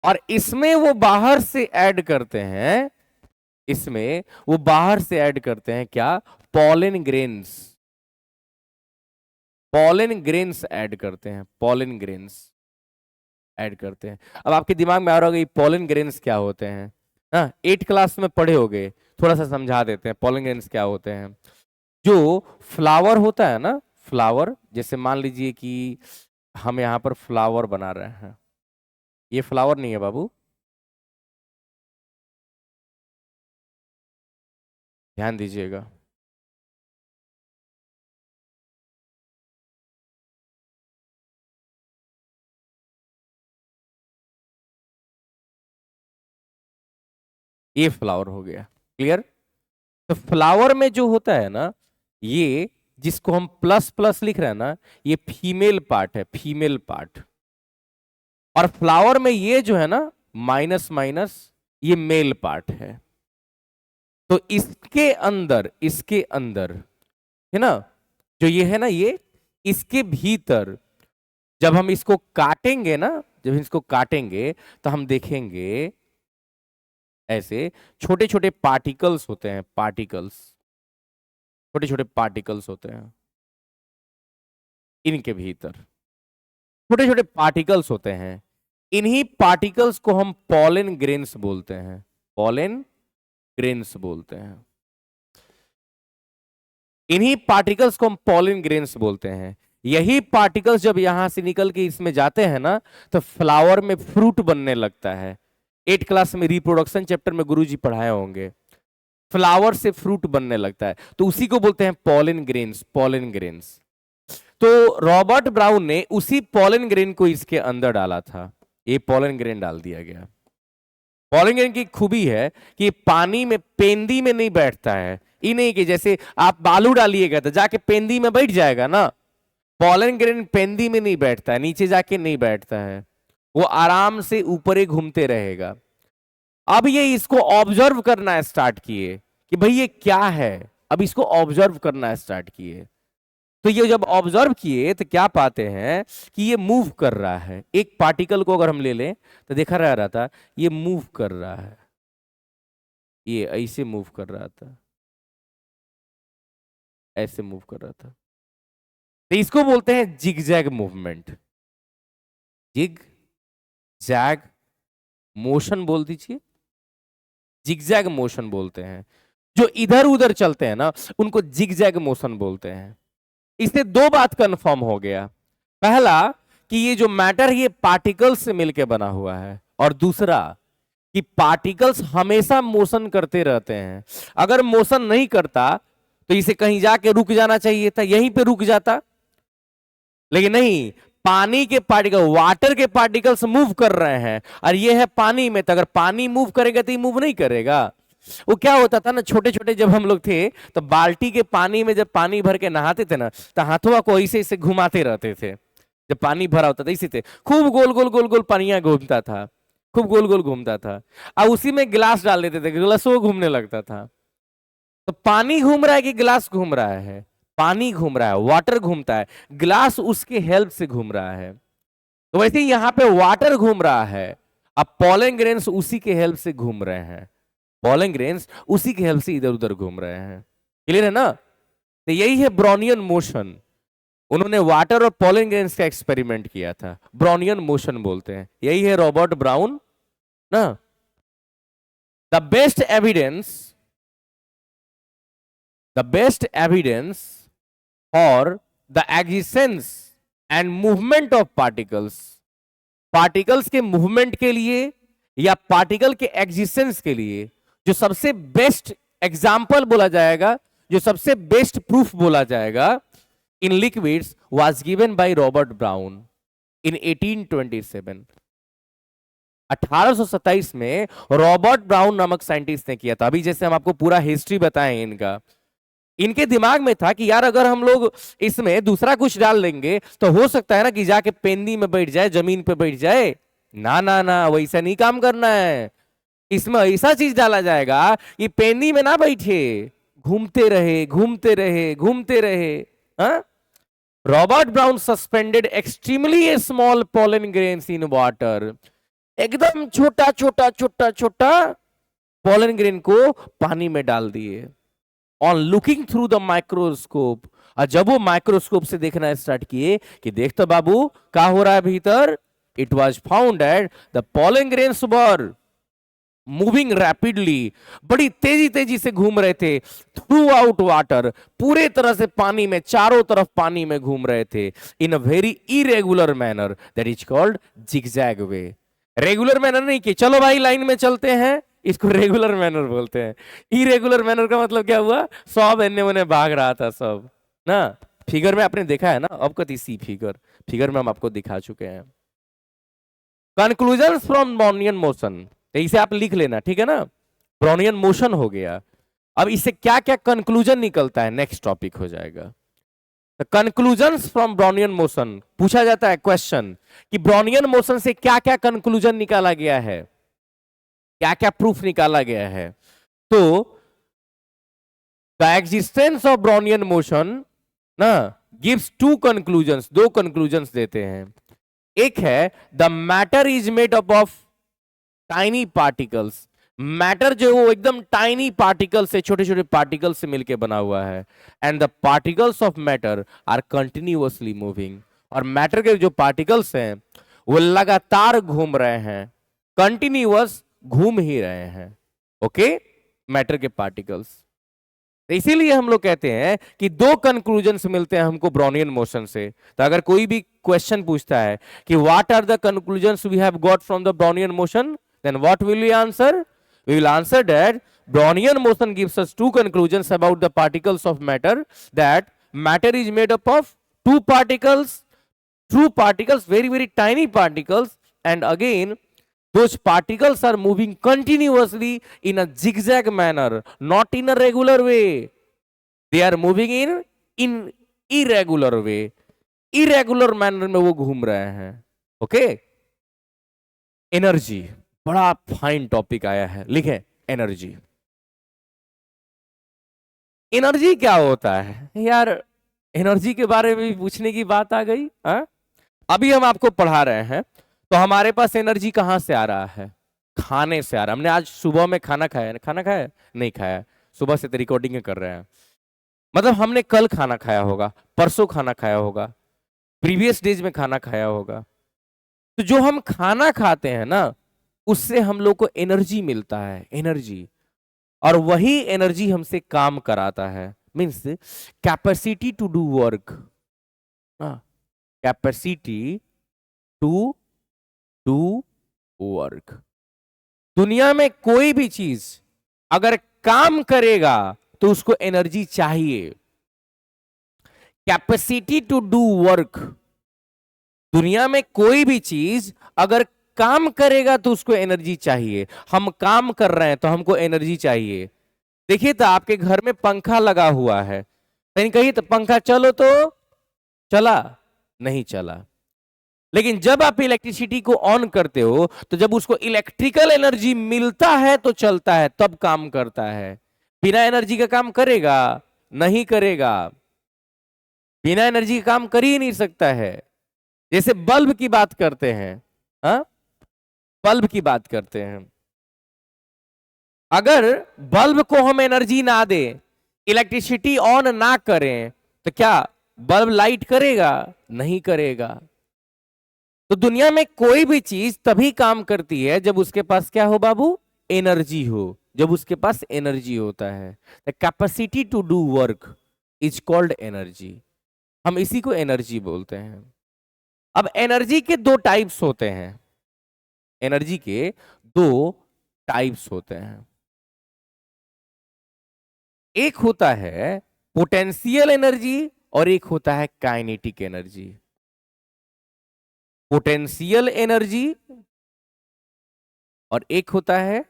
और इसमें वो बाहर से ऐड करते हैं, इसमें वो बाहर से ऐड करते हैं क्या, pollen grains, pollen grains add करते हैं, पॉलन ग्रेन्स ऐड करते हैं। अब आपके दिमाग में आ रहा होगा ये पॉलन ग्रेन्स क्या होते हैं, हाँ 8 क्लास में पढ़े होगे, थोड़ा सा समझा देते हैं पॉलन ग्रेन्स क्या होते हैं। जो फ्लावर होता है ना, फ्लावर, जैसे मान लीजिए कि हम यहाँ पर फ्लावर बना रहे हैं, ये फ्लावर नहीं है बाबू, ध्यान दीजिएगा, ये फ्लावर हो गया, क्लियर। तो फ्लावर में जो होता है ना, ये जिसको हम प्लस प्लस लिख रहे हैं ना, ये फीमेल पार्ट है, फीमेल पार्ट। और फ्लावर में ये जो है ना माइनस माइनस, ये मेल पार्ट है। तो इसके अंदर, इसके अंदर है ना, जो ये है ना, ये इसके भीतर जब हम इसको काटेंगे ना, जब इसको काटेंगे तो हम देखेंगे ऐसे छोटे छोटे पार्टिकल्स होते हैं, पार्टिकल्स, छोटे छोटे पार्टिकल्स होते हैं इनके भीतर, छोटे छोटे पार्टिकल्स होते हैं। इन्हीं पार्टिकल्स को हम पॉलन ग्रेन्स बोलते हैं, पॉलन ग्रेन्स बोलते हैं। इन्हीं पार्टिकल्स को हम पॉलन ग्रेन्स बोलते हैं। यही पार्टिकल्स जब यहां से निकल के इसमें जाते हैं ना, तो फ्लावर में फ्रूट बनने लगता है। 8 क्लास में रिप्रोडक्शन चैप्टर में गुरुजी पढ़ाए होंगे, फ्लावर से फ्रूट बनने लगता है, तो उसी को बोलते हैं पॉलन ग्रेन्स, पॉलन ग्रेन्स। तो रॉबर्ट ब्राउन ने उसी पॉलन ग्रेन को इसके अंदर डाला था, ये पॉलन ग्रेन डाल दिया गया। पॉलन ग्रेन की खूबी है कि पानी में, पेंदी में नहीं बैठता है, ये नहीं कि जैसे आप बालू डालिएगा तो जाके पेंदी में बैठ जाएगा ना, पॉलन ग्रेन पेंदी में नहीं बैठता है, नीचे जाके नहीं बैठता है, वो आराम से ऊपर ही घूमते रहेगा। अब ये इसको ऑब्जर्व करना स्टार्ट किए कि भाई ये क्या है, अब इसको ऑब्जर्व करना स्टार्ट किए। तो ये जब ऑब्जर्व किए तो क्या पाते हैं कि ये मूव कर रहा है। एक पार्टिकल को अगर हम ले लें तो देखा रहा था ये मूव कर रहा है, ये ऐसे मूव कर रहा था, ऐसे मूव कर रहा था, तो इसको बोलते हैं zigzag movement, zigzag motion बोल दीजिए, जिगजैग मोशन बोलते हैं। जो इधर उधर चलते हैं ना उनको जिगजैग मोशन बोलते हैं। इससे 2 बात कंफर्म हो गया, पहला कि ये जो मैटर ये पार्टिकल्स से मिलकर बना हुआ है, और दूसरा कि पार्टिकल्स हमेशा मोशन करते रहते हैं। अगर मोशन नहीं करता तो इसे कहीं जाके रुक जाना चाहिए था, यहीं पे रुक जाता, लेकिन नहीं, पानी के पार्टिकल, वाटर के पार्टिकल्स मूव कर रहे हैं, और ये है पानी में, तो अगर पानी मूव करेगा तो ये मूव नहीं करेगा। वो क्या होता था ना, छोटे छोटे जब हम लोग थे तो बाल्टी के पानी में जब पानी भर के नहाते थे ना, तो हाथों को ऐसे ऐसे घुमाते रहते थे, जब पानी भरा होता था इसी थे, खूब गोल गोल गोल गोल पानिया घूमता था, खूब गोल गोल घूमता था, और उसी में गिलास डाल देते थे, गिलास वो घूमने लगता था। तो पानी घूम रहा है कि गिलास घूम रहा है, पानी घूम रहा है, वाटर घूमता है, ग्लास उसके हेल्प से घूम रहा है। तो वैसे ही यहां पे वाटर घूम रहा है, अब पॉलन ग्रेन्स उसी के हेल्प से घूम रहे हैं, पॉलन ग्रेन्स उसी के हेल्प से इधर उधर घूम रहे हैं। क्लियर है ना? तो यही है ब्राउनियन मोशन। उन्होंने वाटर और पॉलन ग्रेन्स का एक्सपेरिमेंट किया था, ब्राउनियन मोशन बोलते हैं। यही है रॉबर्ट ब्राउन ना। The best evidence, the best evidence for the existence and movement of particles, particles के मूवमेंट के लिए या पार्टिकल के एग्जिस्टेंस के लिए जो सबसे बेस्ट एग्जाम्पल बोला जाएगा, जो सबसे बेस्ट प्रूफ बोला जाएगा in liquids was given by Robert brown इन 1827। 1827 में रॉबर्ट ब्राउन नामक साइंटिस्ट ने किया था। अभी जैसे हम आपको पूरा हिस्ट्री बताएं इनका, इनके दिमाग में था कि यार अगर हम लोग इसमें दूसरा कुछ डाल देंगे तो हो सकता है ना कि जाके पेंदी में बैठ जाए, जमीन पे बैठ जाए। ना ना ना, वैसा नहीं काम करना है। इसमें ऐसा चीज डाला जाएगा कि पेंदी में ना बैठे, घूमते रहे घूमते रहे घूमते रहे। Robert brown suspended extremely small pollen grains in water, एकदम छोटा छोटा छोटा छोटा पॉलन ग्रेन को पानी में डाल दिए। On looking through the microscope, और जब वो माइक्रोस्कोप से देखना स्टार्ट किए कि देख तो बाबू क्या हो रहा है भीतर, it was found that the pollen grains were moving rapidly, बड़ी तेजी तेजी से घूम रहे थे थ्रू आउट वाटर, पूरे तरह से पानी में, चारों तरफ पानी में घूम रहे थे in a very irregular manner that is called zigzag way. Regular manner नहीं कि चलो भाई लाइन में चलते हैं, इसको रेगुलर मैनर बोलते हैं। इरेगुलर मैनर का मतलब क्या हुआ, सब एने ओने भाग रहा था सब ना। फिगर में आपने देखा है ना, अब कति सी फिगर में हम आपको दिखा चुके हैं। कंक्लूजन फ्रॉम ब्राउनियन मोशन, इसे आप लिख लेना, ठीक है ना। ब्राउनियन मोशन हो गया, अब इससे क्या क्या कंक्लूजन निकलता है नेक्स्ट टॉपिक हो जाएगा। कंक्लूजन्स फ्रॉम ब्राउनियन मोशन, पूछा जाता है क्वेश्चन कि ब्राउनियन मोशन से क्या क्या कंक्लूजन निकाला गया है, क्या क्या प्रूफ निकाला गया है। तो the existence of Brownian motion ना गिव्स टू कंक्लूजन्स, दो कंक्लूजन्स देते हैं। एक है the matter is made up of tiny particles, matter जो वो एकदम टाइनी पार्टिकल से, छोटे छोटे पार्टिकल से मिलके बना हुआ है। And the particles of matter are continuously moving, और मैटर के जो पार्टिकल्स हैं वो लगातार घूम रहे हैं, कंटिन्यूअस घूम ही रहे हैं। ओके, मैटर के पार्टिकल्स। इसीलिए हम लोग कहते हैं कि दो कंक्लूजन्स मिलते हैं हमको ब्राउनियन मोशन से। तो अगर कोई भी क्वेश्चन पूछता है कि what are the conclusions we have got from the Brownian motion, then what will we answer? We will answer that Brownian motion gives us two conclusions about the particles of matter, that matter is made up of two particles, true particles, very very tiny particles, and again those particles are moving continuously in a zigzag manner, not in a regular way. They are moving in irregular way, irregular manner में वो घूम रहे हैं। ओके, एनर्जी बड़ा फाइन टॉपिक आया है, लिखें एनर्जी। एनर्जी क्या होता है यार, एनर्जी के बारे में भी पूछने की बात आ गई। अभी हम आपको पढ़ा रहे हैं तो हमारे पास एनर्जी कहां से आ रहा है, खाने से आ रहा है। हमने आज सुबह में खाना खाया, खाना खाया नहीं खाया, सुबह से तो रिकॉर्डिंग कर रहे हैं, मतलब हमने कल खाना खाया होगा, परसों खाना खाया होगा, प्रीवियस डेज में खाना खाया होगा। तो जो हम खाना खाते हैं ना उससे हम लोग को एनर्जी मिलता है, एनर्जी, और वही एनर्जी हमसे काम कराता है। Means capacity to do work, capacity to do work. दुनिया में कोई भी चीज अगर काम करेगा तो उसको एनर्जी चाहिए। कैपेसिटी टू डू वर्क, दुनिया में कोई भी चीज अगर काम करेगा तो उसको एनर्जी चाहिए। हम काम कर रहे हैं तो हमको एनर्जी चाहिए। देखिए तो आपके घर में पंखा लगा हुआ है, कहीं तो पंखा चलो तो चला, नहीं चला। लेकिन जब आप इलेक्ट्रिसिटी को ऑन करते हो तो जब उसको इलेक्ट्रिकल एनर्जी मिलता है तो चलता है, तब काम करता है। बिना एनर्जी का काम करेगा? नहीं करेगा। बिना एनर्जी के काम कर ही नहीं सकता है। जैसे बल्ब की बात करते हैं, हाँ, बल्ब की बात करते हैं, अगर बल्ब को हम एनर्जी ना दें, इलेक्ट्रिसिटी ऑन ना करें, तो क्या बल्ब लाइट करेगा? नहीं करेगा। तो दुनिया में कोई भी चीज तभी काम करती है जब उसके पास क्या हो बाबू? एनर्जी हो। जब उसके पास एनर्जी होता है, the capacity to do work is called energy. हम इसी को एनर्जी बोलते हैं। अब एनर्जी के दो टाइप्स होते हैं, एनर्जी के दो टाइप्स होते हैं। एक होता है पोटेंशियल एनर्जी और एक होता है काइनेटिक एनर्जी। पोटेंशियल एनर्जी और एक होता है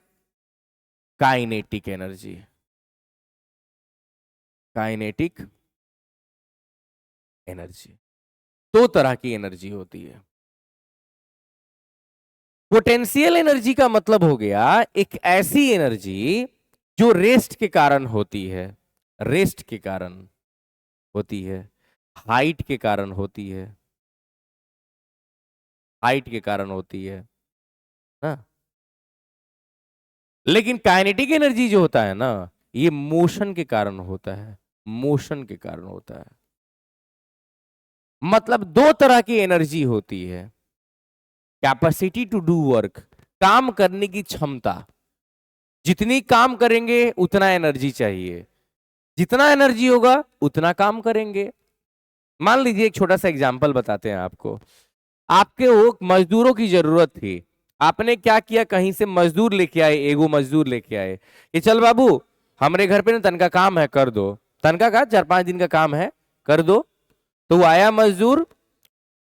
काइनेटिक एनर्जी। काइनेटिक एनर्जी, दो तरह की एनर्जी होती है। पोटेंशियल एनर्जी का मतलब हो गया एक ऐसी एनर्जी जो रेस्ट के कारण होती है, रेस्ट के कारण होती है, हाइट के कारण होती है, हाइट के कारण होती है ना। लेकिन काइनेटिक एनर्जी जो होता है ना, ये मोशन के कारण होता है, मोशन के कारण होता है। मतलब दो तरह की एनर्जी होती है। कैपेसिटी टू डू वर्क, काम करने की क्षमता, जितनी काम करेंगे उतना एनर्जी चाहिए, जितना एनर्जी होगा उतना काम करेंगे। मान लीजिए एक छोटा सा एग्जांपल बताते हैं आपको। आपके वो मजदूरों की जरूरत थी, आपने क्या किया, कहीं से मजदूर लेके आए, एगो मजदूर लेके आए कि चल बाबू हमारे घर पे ना तनका काम है कर दो। तनका का 4-5 दिन का काम है कर दो। तो वो आया मजदूर,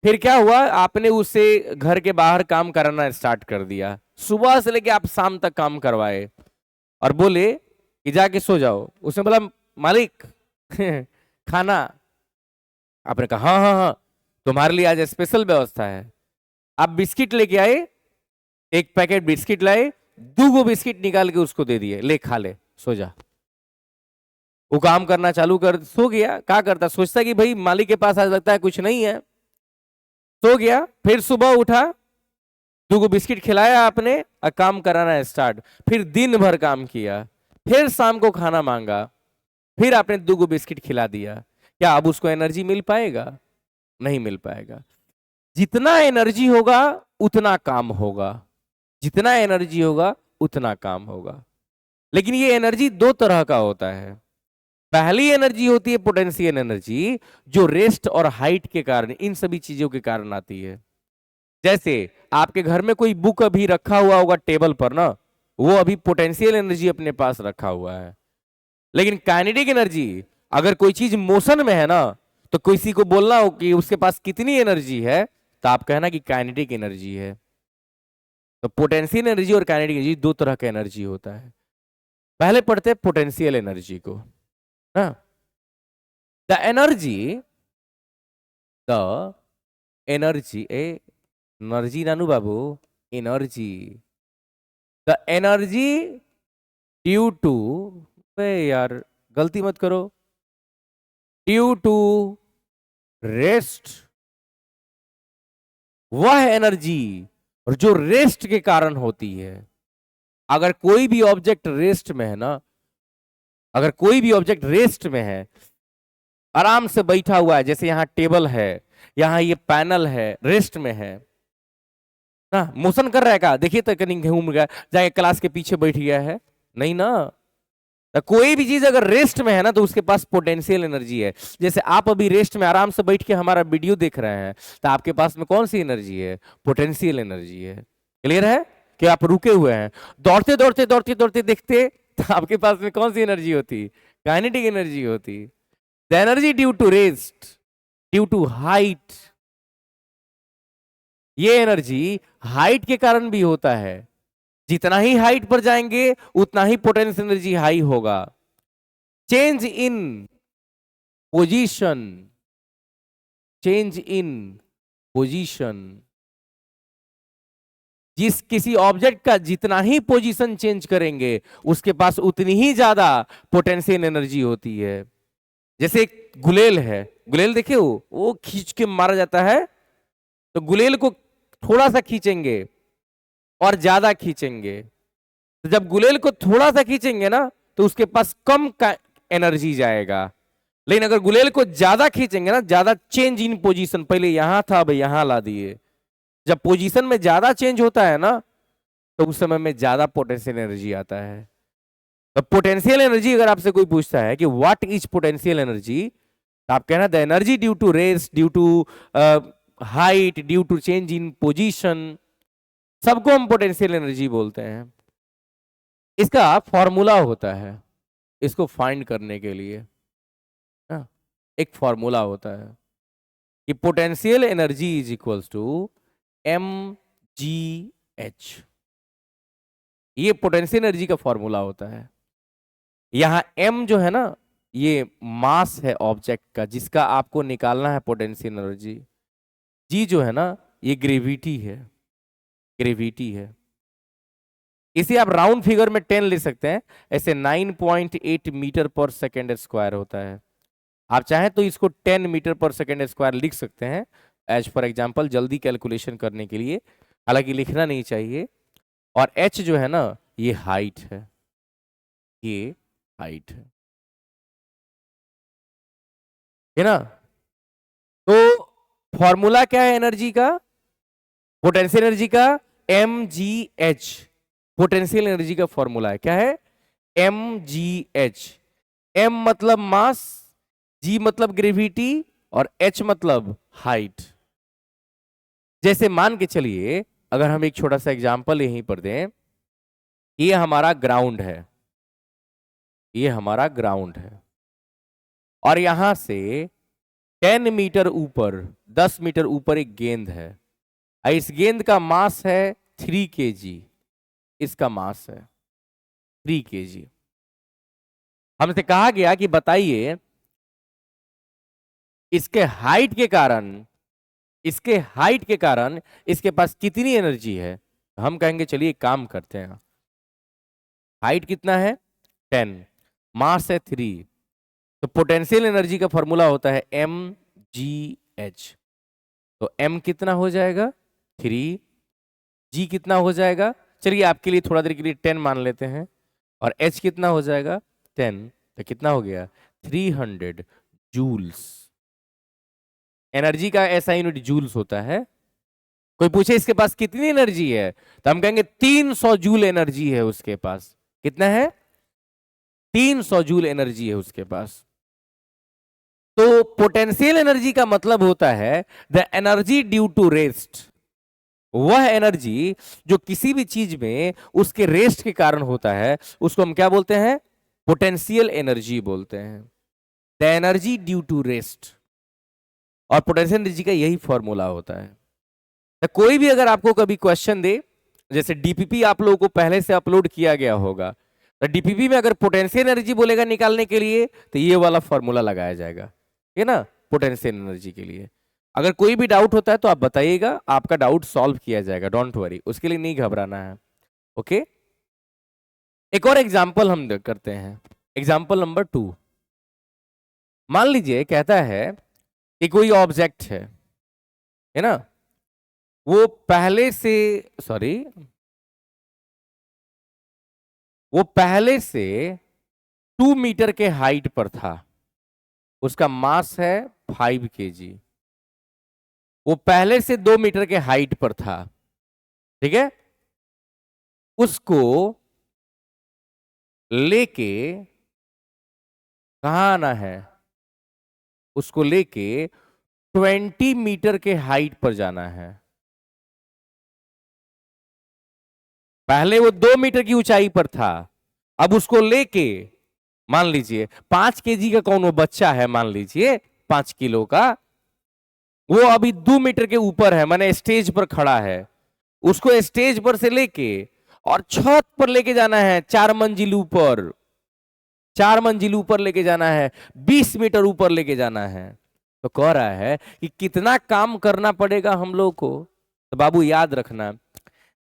फिर क्या हुआ, आपने उससे घर के बाहर काम कराना स्टार्ट कर दिया, सुबह से लेके आप शाम तक काम करवाए और बोले कि जाके सो जाओ। उसने बोला मालिक खाना। आपने कहा हाँ हाँ हाँ तुम्हारे लिए आज स्पेशल व्यवस्था है। आप बिस्किट लेके आए, एक पैकेट बिस्किट लाए, 2 बिस्किट निकाल के उसको दे दिए, ले खा ले सो जा। वो काम करना चालू कर, सो गया। क्या करता, सोचता कि भाई मालिक के पास आज लगता है कुछ नहीं है, सो गया। फिर सुबह उठा, 2 बिस्किट खिलाया आपने और काम कराना स्टार्ट। फिर दिन भर काम किया, फिर शाम को खाना मांगा, फिर आपने 2 बिस्किट खिला दिया। क्या अब उसको एनर्जी मिल पाएगा? नहीं मिल पाएगा। जितना एनर्जी होगा उतना काम होगा, जितना एनर्जी होगा उतना काम होगा। लेकिन ये एनर्जी दो तरह का होता है। पहली एनर्जी होती है पोटेंशियल एनर्जी, जो रेस्ट और हाइट के कारण, इन सभी चीजों के कारण आती है। जैसे आपके घर में कोई बुक अभी रखा हुआ होगा टेबल पर ना, वो अभी पोटेंशियल एनर्जी अपने पास रखा हुआ है। लेकिन काइनेटिक एनर्जी, अगर कोई चीज मोशन में है ना, तो किसी को बोलना हो कि उसके पास कितनी एनर्जी है, तो आप कहना कि काइनेटिक एनर्जी है। तो पोटेंशियल एनर्जी और काइनेटिक एनर्जी दो तरह का एनर्जी होता है। पहले पढ़ते हैं पोटेंशियल एनर्जी को। The energy, the energy, energy नानू बाबू, energy, the energy due to, यार गलती मत करो, ड्यू टू रेस्ट, वह एनर्जी और जो रेस्ट के कारण होती है। अगर कोई भी ऑब्जेक्ट रेस्ट में है ना, अगर कोई भी ऑब्जेक्ट रेस्ट में है, आराम से बैठा हुआ है, जैसे यहां टेबल है, यहां ये पैनल है, रेस्ट में है ना, मोशन कर रहा है का, देखिए तो कहीं घूम गया, जाके क्लास के पीछे बैठ गया है, नहीं ना। तो कोई भी चीज अगर रेस्ट में है ना, तो उसके पास पोटेंशियल एनर्जी है। जैसे आप अभी रेस्ट में आराम से बैठ के हमारा वीडियो देख रहे हैं, तो आपके पास में कौन सी एनर्जी है? पोटेंशियल एनर्जी है। क्लियर है कि आप रुके हुए हैं, दौड़ते दौड़ते दौड़ते दौड़ते देखते, तो आपके पास में कौन सी एनर्जी होती? काइनेटिक एनर्जी होती। The energy due to rest, due to height, ये एनर्जी हाइट के कारण भी होता है। जितना ही हाइट पर जाएंगे उतना ही पोटेंशियल एनर्जी हाई होगा। Change in position, change in position, जिस किसी ऑब्जेक्ट का जितना ही पोजीशन चेंज करेंगे उसके पास उतनी ही ज्यादा पोटेंशियल एनर्जी होती है। जैसे एक गुलेल है, गुलेल देखे हो, वो खींच के मारा जाता है, तो गुलेल को थोड़ा सा खींचेंगे और ज्यादा खींचेंगे, तो जब गुलेल को थोड़ा सा खींचेंगे ना तो उसके पास कम का एनर्जी जाएगा। लेकिन अगर गुलेल को ज्यादा खींचेंगे ना, ज्यादा चेंज इन पोजीशन, पहले यहां था अब यहां ला दिए, जब पोजीशन में ज्यादा चेंज होता है ना तो उस समय में ज्यादा पोटेंशियल एनर्जी आता है। तो पोटेंशियल एनर्जी अगर आपसे कोई पूछता है कि व्हाट इज पोटेंशियल एनर्जी, तो आप कहना the energy due to rest, due to height, due to change in position, सबको हम पोटेंशियल एनर्जी बोलते हैं। इसका फॉर्मूला होता है इसको फाइंड करने के लिए, हाँ, एक फॉर्मूला होता है कि potential energy is equals to M G H. ये पोटेंशियल एनर्जी का फॉर्मूला होता है। यहां एम जो है ना, ये मास है ऑब्जेक्ट का जिसका आपको निकालना है पोटेंशियल एनर्जी। जी जो है ना, ये ग्रेविटी है, ग्रेविटी है। इसे आप राउंड फिगर में 10 ले सकते हैं, ऐसे 9.8 मीटर पर सेकेंड स्क्वायर होता है। आप चाहें तो इसको 10 मीटर पर सेकेंड स्क्वायर लिख सकते हैं एज फॉर एग्जांपल, जल्दी कैलकुलेशन करने के लिए, हालांकि लिखना नहीं चाहिए। और एच जो है ना, ये हाइट है, ये हाइट है ना। तो फॉर्मूला क्या है एनर्जी का, पोटेंशियल एनर्जी का, M G H. Potential energy का फॉर्मूला है क्या है, एम जी एच। एम मतलब मास, जी मतलब ग्रेविटी, और एच मतलब हाइट। जैसे मान के चलिए, अगर हम एक छोटा सा एग्जांपल यहीं पर दें, ये हमारा ग्राउंड है, ये हमारा ग्राउंड है, और यहां से 10 मीटर ऊपर, 10 मीटर ऊपर एक गेंद है। इस गेंद का मास है 3 kg, इसका मास है 3 kg। हमसे कहा गया कि बताइए इसके हाइट के कारण, इसके हाइट के कारण इसके पास कितनी एनर्जी है। हम कहेंगे चलिए एक काम करते हैं, हाइट कितना है 10, मास है 3, तो पोटेंशियल एनर्जी का फॉर्मूला होता है एम जी एच। तो एम कितना हो जाएगा 3, जी कितना हो जाएगा, चलिए आपके लिए थोड़ा देर के लिए 10 मान लेते हैं, और एच कितना हो जाएगा 10, तो कितना हो गया 300 जूल्स। एनर्जी का ऐसा यूनिट जूल्स होता है। कोई पूछे इसके पास कितनी एनर्जी है, तो हम कहेंगे 300 जूल एनर्जी है उसके पास। कितना है 300 जूल एनर्जी है उसके पास। तो पोटेंशियल एनर्जी का मतलब होता है the energy due to rest, वह एनर्जी जो किसी भी चीज में उसके रेस्ट के कारण होता है उसको हम क्या बोलते हैं, पोटेंशियल एनर्जी बोलते हैं, the energy due to rest. और पोटेंशियल एनर्जी का यही फॉर्मूला होता है। तो कोई भी अगर आपको कभी क्वेश्चन दे, जैसे डीपीपी आप लोगों को पहले से अपलोड किया गया होगा, तो डीपीपी में अगर पोटेंशियल एनर्जी बोलेगा निकालने के लिए, तो ये वाला फॉर्मूला लगाया जाएगा, है ना, पोटेंशियल एनर्जी के लिए। अगर कोई भी डाउट होता है तो आप बताइएगा, आपका डाउट सॉल्व किया जाएगा, डोंट वरी, उसके लिए नहीं घबराना है। ओके, एक और एग्जाम्पल हम करते हैं, एग्जाम्पल नंबर 2। मान लीजिए कहता है कि कोई ऑब्जेक्ट है ना, वो पहले से, सॉरी, वो पहले से 2 मीटर के हाइट पर था, उसका मास है 5 kg। वो पहले से 2 मीटर के हाइट पर था, ठीक है, उसको लेके कहां आना है, उसको लेके 20 मीटर के हाइट पर जाना है। पहले वो 2 मीटर की ऊंचाई पर था, अब उसको लेके, मान लीजिए 5 kg का कौन वो बच्चा है, मान लीजिए 5 किलो का, वो अभी 2 मीटर के ऊपर है, माने स्टेज पर खड़ा है, उसको स्टेज पर से लेके और छत पर लेके जाना है, 4 मंजिल ऊपर, 4 मंजिल ऊपर लेके जाना है, 20 मीटर ऊपर लेके जाना है। तो कह रहा है कि कितना काम करना पड़ेगा हम लोग को। तो बाबू याद रखना,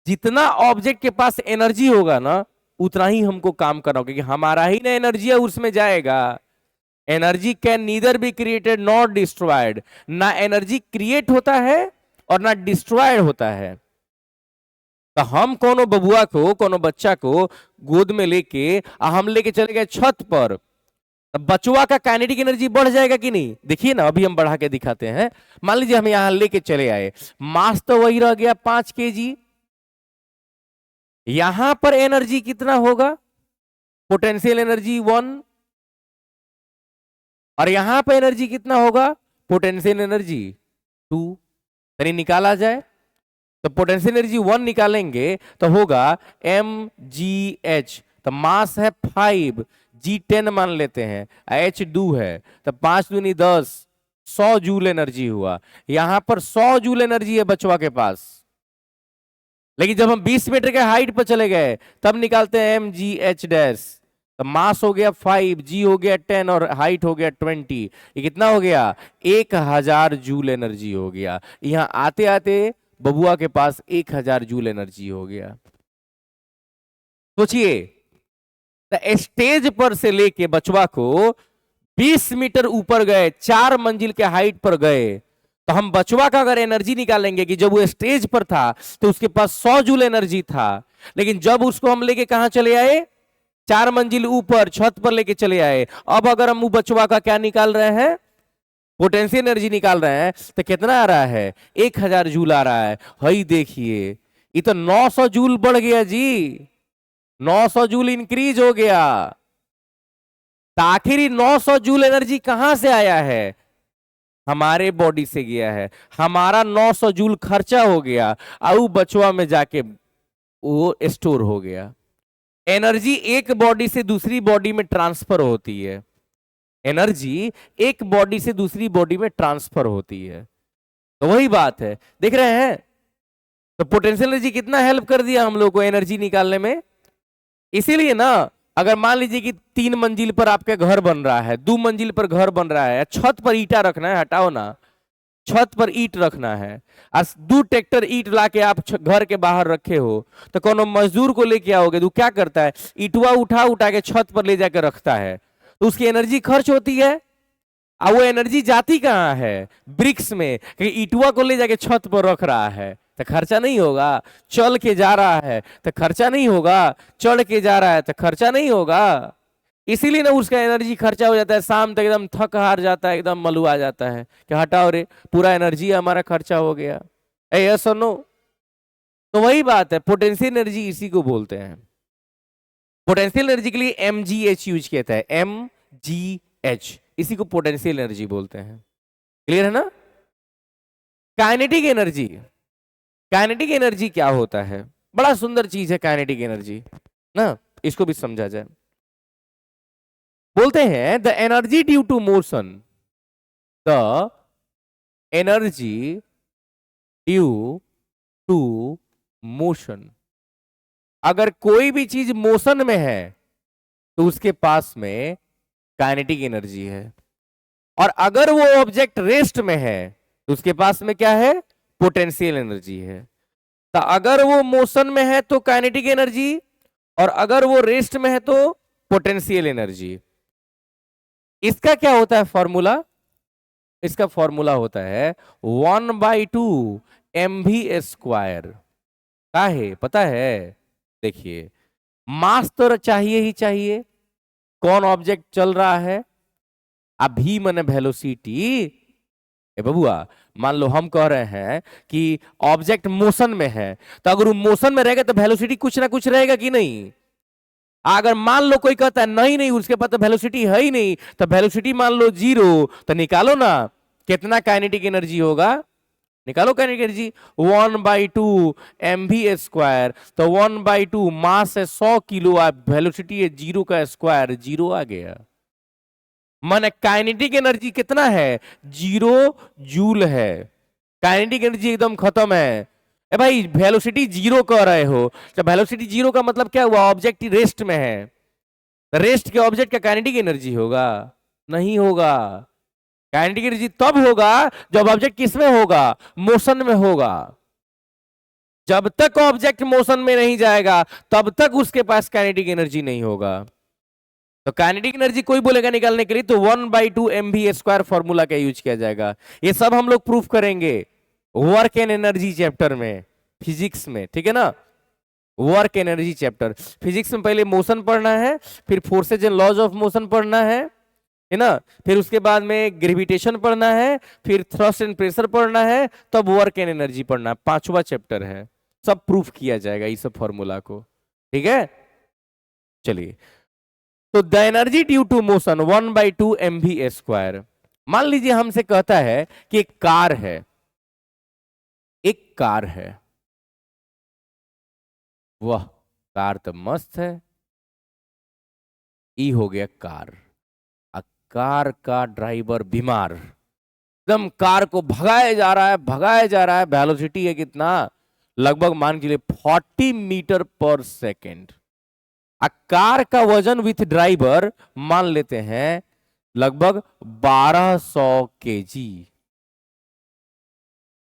जितना ऑब्जेक्ट के पास एनर्जी होगा ना, उतना ही हमको काम करना होगा, क्योंकि हमारा ही ना एनर्जी है उसमें जाएगा। Energy can neither be created not destroyed, ना एनर्जी क्रिएट होता है और ना डिस्ट्रॉयड होता है। तो हम कोनो बबुआ को, कोनो बच्चा को गोद में लेके हम लेके चले गए छत पर, तो बचुआ का काइनेटिक एनर्जी बढ़ जाएगा कि नहीं? देखिए ना, अभी हम बढ़ा के दिखाते हैं। मान लीजिए हम यहां लेके चले आए, मास तो वही रह गया 5 kg। यहां पर एनर्जी कितना होगा? पोटेंशियल एनर्जी 1, और यहां पर एनर्जी कितना होगा? Potential energy 2। यानी निकाला जाए तो पोटेंशियल एनर्जी 1 निकालेंगे तो होगा mgh। तो मास है 5, g 10 मान लेते हैं, h 2 है, तो 5 दूनी 10, 100 जूल एनर्जी हुआ। यहां पर 100 जूल एनर्जी है बचवा के पास। लेकिन जब हम 20 मीटर के हाइट पर चले गए तब निकालते हैं mgh डैश। तो मास हो गया 5, जी हो गया 10 और हाइट हो गया 20। ये कितना हो गया? 1000 जूल एनर्जी हो गया। यहां आते आते बबुआ के पास 1000 जूल एनर्जी हो गया। सोचिए, स्टेज पर से लेके बचवा को 20 मीटर ऊपर गए, 4 मंजिल के हाइट पर गए, तो हम बचवा का अगर एनर्जी निकालेंगे कि जब वो स्टेज पर था तो उसके पास 100 जूल एनर्जी था, लेकिन जब उसको हम लेके कहां चले आए? 4 मंजिल ऊपर छत पर लेके चले आए। अब अगर हम बचवा का क्या निकाल रहे हैं? पोटेंशियल एनर्जी निकाल रहे हैं, तो कितना आ रहा है? 1000 जूल आ रहा है। हई देखिए, ये तो 900 जूल बढ़ गया जी, 900 जूल इंक्रीज हो गया। तो आखिर 900 जूल एनर्जी कहां से आया है? हमारे बॉडी से गया है। हमारा 900 जूल खर्चा हो गया और बचवा में जाके वो स्टोर हो गया। एनर्जी एक बॉडी से दूसरी बॉडी में ट्रांसफर होती है, एनर्जी एक बॉडी से दूसरी बॉडी में ट्रांसफर होती है। तो वही बात है, देख रहे हैं? तो पोटेंशियल एनर्जी कितना हेल्प कर दिया हम लोग को एनर्जी निकालने में। इसीलिए ना, अगर मान लीजिए कि 3 मंजिल पर आपके घर बन रहा है, 2 मंजिल पर घर बन रहा है, छत पर ईटा रखना है, हटाओ ना, छत पर ईट रखना है, और 2 ट्रैक्टर ईट लाके आप घर के बाहर रखे हो, तो कोनो मजदूर को लेके आओगे तो क्या करता है? ईटवा उठा उठा के छत पर ले जाकर रखता है, तो उसकी एनर्जी खर्च होती है। और वो एनर्जी जाती कहां है? ब्रिक्स में, क्योंकि ईटवा को ले जाके छत पर रख रहा है तो खर्चा नहीं होगा। चल के जा रहा है तो खर्चा नहीं होगा, चढ़ के जा रहा है तो खर्चा नहीं होगा। इसीलिए ना उसका एनर्जी खर्चा हो जाता है, शाम तक एकदम थक हार जाता है, एकदम मलुआ जाता है कि हटाओ रे, पूरा एनर्जी हमारा खर्चा हो गया। यस और नो? तो वही बात है, पोटेंशियल एनर्जी इसी को बोलते हैं। पोटेंशियल एनर्जी के लिए mgh यूज किया है, mgh, इसी को पोटेंशियल एनर्जी बोलते हैं। क्लियर है ना? काइनेटिक एनर्जी, काइनेटिक एनर्जी क्या होता है? बड़ा सुंदर चीज है काइनेटिक एनर्जी ना, इसको भी समझा जाए। बोलते हैं the energy due to motion, the energy due to motion. अगर कोई भी चीज मोशन में है तो उसके पास में काइनेटिक एनर्जी है, और अगर वो ऑब्जेक्ट रेस्ट में है तो उसके पास में क्या है? पोटेंशियल एनर्जी है। तो अगर वो मोशन में है तो काइनेटिक एनर्जी, और अगर वो रेस्ट में है तो पोटेंशियल एनर्जी। इसका क्या होता है फॉर्मूला? इसका फॉर्मूला होता है 1/2 mv²। क्या है पता है? देखिए, मास तो चाहिए ही चाहिए, कौन ऑब्जेक्ट चल रहा है, अभी मैंने वेलोसिटी। ए बबुआ, मान लो हम कह रहे हैं कि ऑब्जेक्ट मोशन में है, तो अगर वो मोशन में रहेगा तो वेलोसिटी कुछ ना कुछ रहेगा कि नहीं? अगर मान लो कोई कहता है नहीं नहीं उसके पास तो वेलोसिटी है ही नहीं, तो वेलोसिटी मान लो 0, तो निकालो ना कितना काइनेटिक एनर्जी होगा, निकालो काइनेटिक एनर्जी। 1/2 mv², तो 1/2 मास है 100 किलो, वेलोसिटी है 0 का स्क्वायर, 0 आ गया। माने काइनेटिक एनर्जी कितना है? 0 जूल है। काइनेटिक एनर्जी एकदम खत्म है। ए भाई, वेलोसिटी 0 कह रहे हो, तो वेलोसिटी 0 का मतलब क्या हुआ? ऑब्जेक्ट रेस्ट में है, रेस्ट के ऑब्जेक्ट का काइनेटिक एनर्जी होगा? नहीं होगा। काइनेटिक एनर्जी तब होगा जब ऑब्जेक्ट किसमें होगा? मोशन में होगा। जब तक ऑब्जेक्ट मोशन में नहीं जाएगा तब तक उसके पास काइनेटिक एनर्जी नहीं होगा। तो काइनेटिक एनर्जी कोई बोलेगा निकालने के लिए तो 1/2 mv² फॉर्मूला का यूज किया जाएगा। ये सब हम लोग प्रूफ करेंगे वर्क एंड एनर्जी चैप्टर में, फिजिक्स में, ठीक है ना। वर्क एनर्जी चैप्टर फिजिक्स में पहले मोशन पढ़ना है, फिर forces and laws of motion पढ़ना है ना, फिर उसके बाद में ग्रेविटेशन पढ़ना है, फिर थ्रस्ट एंड प्रेशर पढ़ना है, तब वर्क एंड एनर्जी पढ़ना है। 5वां चैप्टर है, सब प्रूफ किया जाएगा इस सब फॉर्मूला को, ठीक है। चलिए, तो the energy due to motion 1/2 mv²। मान लीजिए हमसे कहता है कि एक कार है, एक कार है, वाह कार तो मस्त है, ई हो गया कार। कार का ड्राइवर बीमार, एकदम कार को भगाया जा रहा है, भगाया जा रहा है, वेलोसिटी है कितना, लगभग मान के लिए 40 मीटर पर सेकेंड। कार का वजन विथ ड्राइवर मान लेते हैं लगभग 1200 केजी।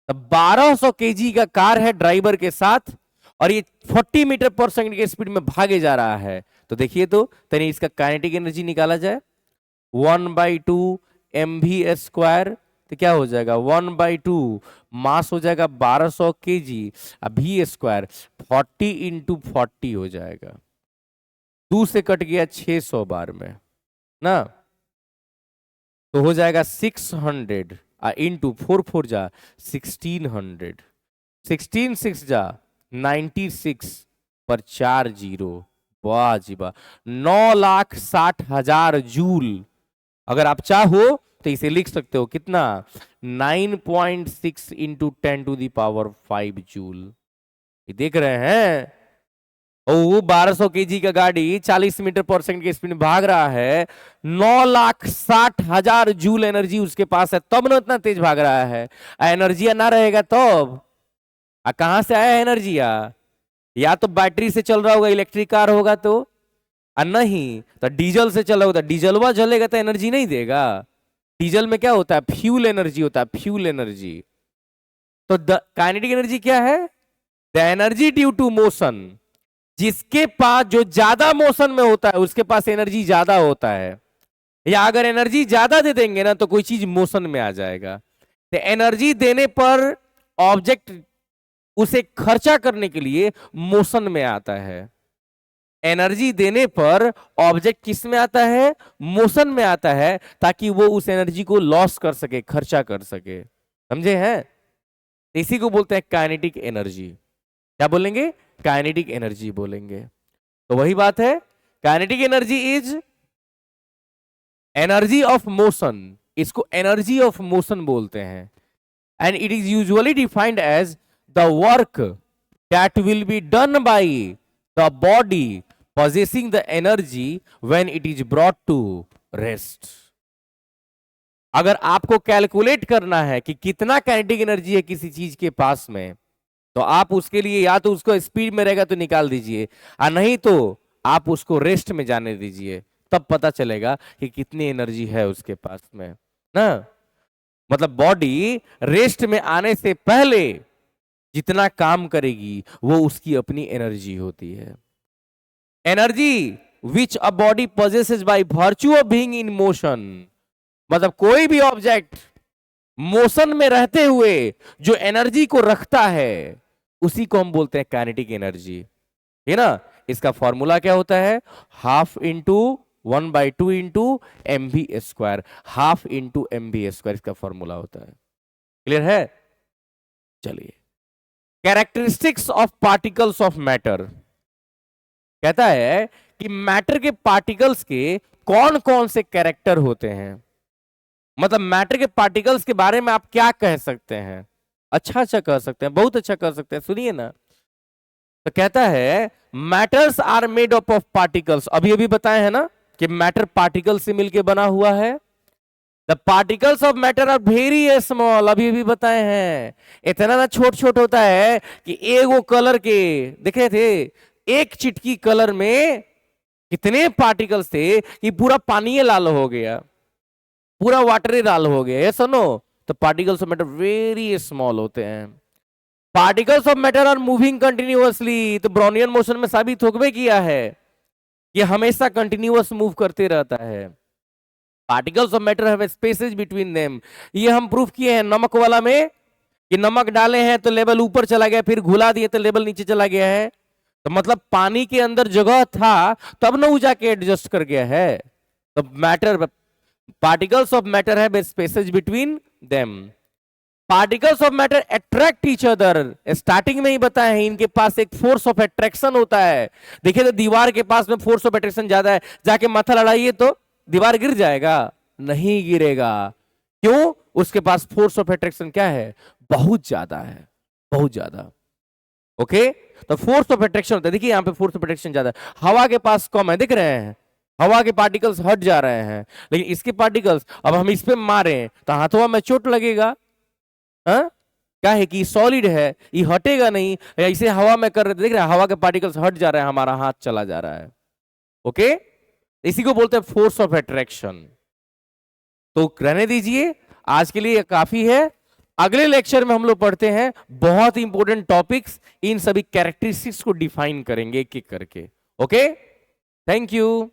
1200 केजी का कार है ड्राइवर के साथ, और ये 40 मीटर पर सेकंड के स्पीड में भागे जा रहा है। तो देखिए तो तनी इसका काइनेटिक एनर्जी निकाला जाए, 1/2 mv²। तो क्या हो जाएगा 1/2, मास हो जाएगा 1200 केजी, v² 40 × 40 हो जाएगा, 2 से कट गया 600 बार में ना, तो हो जाएगा 600 इंटू 4 जा 1600, 16 6 जा 96 पर 4 जीरो, वाह जी वाह, 9,60,000 जूल। अगर आप चाहो तो इसे लिख सकते हो कितना, 9.6 × 10⁵ जूल। ये देख रहे हैं, और वो 1200 केजी का गाड़ी 40 मीटर पर सेकंड के स्पीड में भाग रहा है, 9,60,000 जूल एनर्जी उसके पास है, तब ना इतना तेज भाग रहा है। एनर्जी ना रहेगा तब कहां से आया एनर्जी? या तो बैटरी से चल रहा होगा, इलेक्ट्रिक कार होगा तो, नहीं तो डीजल से चल रहा होगा, डीजलवा जलेगा तो एनर्जी नहीं देगा। डीजल में क्या होता है, फ्यूल एनर्जी होता है, फ्यूल एनर्जी। तो काइनेटिक एनर्जी क्या है, the energy due to motion. जिसके पास जो ज्यादा मोशन में होता है उसके पास एनर्जी ज्यादा होता है, या अगर एनर्जी ज्यादा दे देंगे ना तो कोई चीज मोशन में आ जाएगा। तो एनर्जी देने पर ऑब्जेक्ट उसे खर्चा करने के लिए मोशन में आता है। एनर्जी देने पर ऑब्जेक्ट किस में आता है, मोशन में आता है, ताकि वो उस एनर्जी को लॉस कर सके, खर्चा कर सके। समझे हैं? इसी को बोलते हैं काइनेटिक एनर्जी। क्या बोलेंगे? काइनेटिक एनर्जी बोलेंगे। तो वही बात है, kinetic energy is energy of motion. इसको एनर्जी ऑफ मोशन बोलते हैं, and it is usually defined as the work that will be done by the body possessing the energy when it is brought to rest। अगर आपको कैलकुलेट करना है कि कितना काइनेटिक एनर्जी है किसी चीज के पास में, तो आप उसके लिए या तो उसको स्पीड में रहेगा तो निकाल दीजिए, और नहीं तो आप उसको रेस्ट में जाने दीजिए, तब पता चलेगा कि कितनी एनर्जी है उसके पास में ना। मतलब बॉडी रेस्ट में आने से पहले जितना काम करेगी वो उसकी अपनी एनर्जी होती है। Energy which a body possesses by virtue of being in motion। मतलब कोई भी ऑब्जेक्ट मोशन में रहते हुए जो एनर्जी को रखता है उसी को हम बोलते हैं काइनेटिक एनर्जी, है ना। इसका फॉर्मूला क्या होता है, 1/2 mv², 1/2 mv², इसका फॉर्मूला होता है। क्लियर है? चलिए, characteristics of particles of matter. कहता है कि मैटर के पार्टिकल्स के कौन कौन से कैरेक्टर होते हैं। मतलब मैटर के पार्टिकल्स के बारे में आप क्या कह सकते हैं, अच्छा कह सकते हैं, बहुत अच्छा कह सकते हैं। सुनिए ना, तो कहता है matters are made up of particles. अभी अभी बताए हैं ना कि मैटर पार्टिकल से मिलके बना हुआ है। The particles of matter are very small. अभी अभी बताए हैं, इतना ना छोट छोट होता है कि एगो कलर के देखे थे, एक चिटकी कलर में कितने पार्टिकल्स थे कि पूरा पानी लाल हो गया, पूरा वाटर लाल हो गया। ये सुनो, तो particles of matter very small होते हैं। Particles of matter are moving continuously. तो ब्राउनियन मोशन में साबित हो गए किया है ये हमेशा कंटिन्यूअस मूव करते रहता है। Particles of matter have spaces between them. ये हम प्रूफ किए हैं नमक वाला में, कि नमक डाले हैं तो लेवल ऊपर चला गया, फिर घुला दिए तो लेवल नीचे चला गया है। तो मतलब पानी के अंदर जगह था तब ना वो जाके एडजस्ट कर गया है। तो matter, particles of matter have spaces between them. Particles of matter attract each other. Starting में ही बताया है इनके पास एक फोर्स ऑफ अट्रैक्शन होता है। देखिए तो दीवार के पास में फोर्स ऑफ अट्रैक्शन ज्यादा है, जाके माथा लड़ाइए तो दीवार गिर जाएगा? नहीं गिरेगा। क्यों? उसके पास फोर्स ऑफ अट्रैक्शन क्या है? बहुत ज्यादा है, बहुत ज्यादा। ओके, तो फोर्स ऑफ अट्रैक्शन होता है। देखिए यहां पे फोर्स ऑफ अट्रैक्शन ज्यादा है, हवा के पास कम है, दिख रहे हैं? हवा के पार्टिकल्स हट जा रहे हैं, लेकिन इसके पार्टिकल्स, अब हम इस पे मारे तो हाथों में चोट लगेगा। हाँ? क्या है कि सॉलिड है, ये हटेगा नहीं। इसे हवा में कर रहे थे, देख रहे हैं हवा के पार्टिकल्स हट जा रहे हैं, हमारा हाथ चला जा रहा है। ओके, इसी को बोलते हैं फोर्स ऑफ अट्रैक्शन। तो रहने दीजिए, आज के लिए काफी है। अगले लेक्चर में हम लोग पढ़ते हैं बहुत इंपॉर्टेंट टॉपिक्स, इन सभी कैरेक्टरिस्टिक्स को डिफाइन करेंगे एक एक करके। Okay, thank you.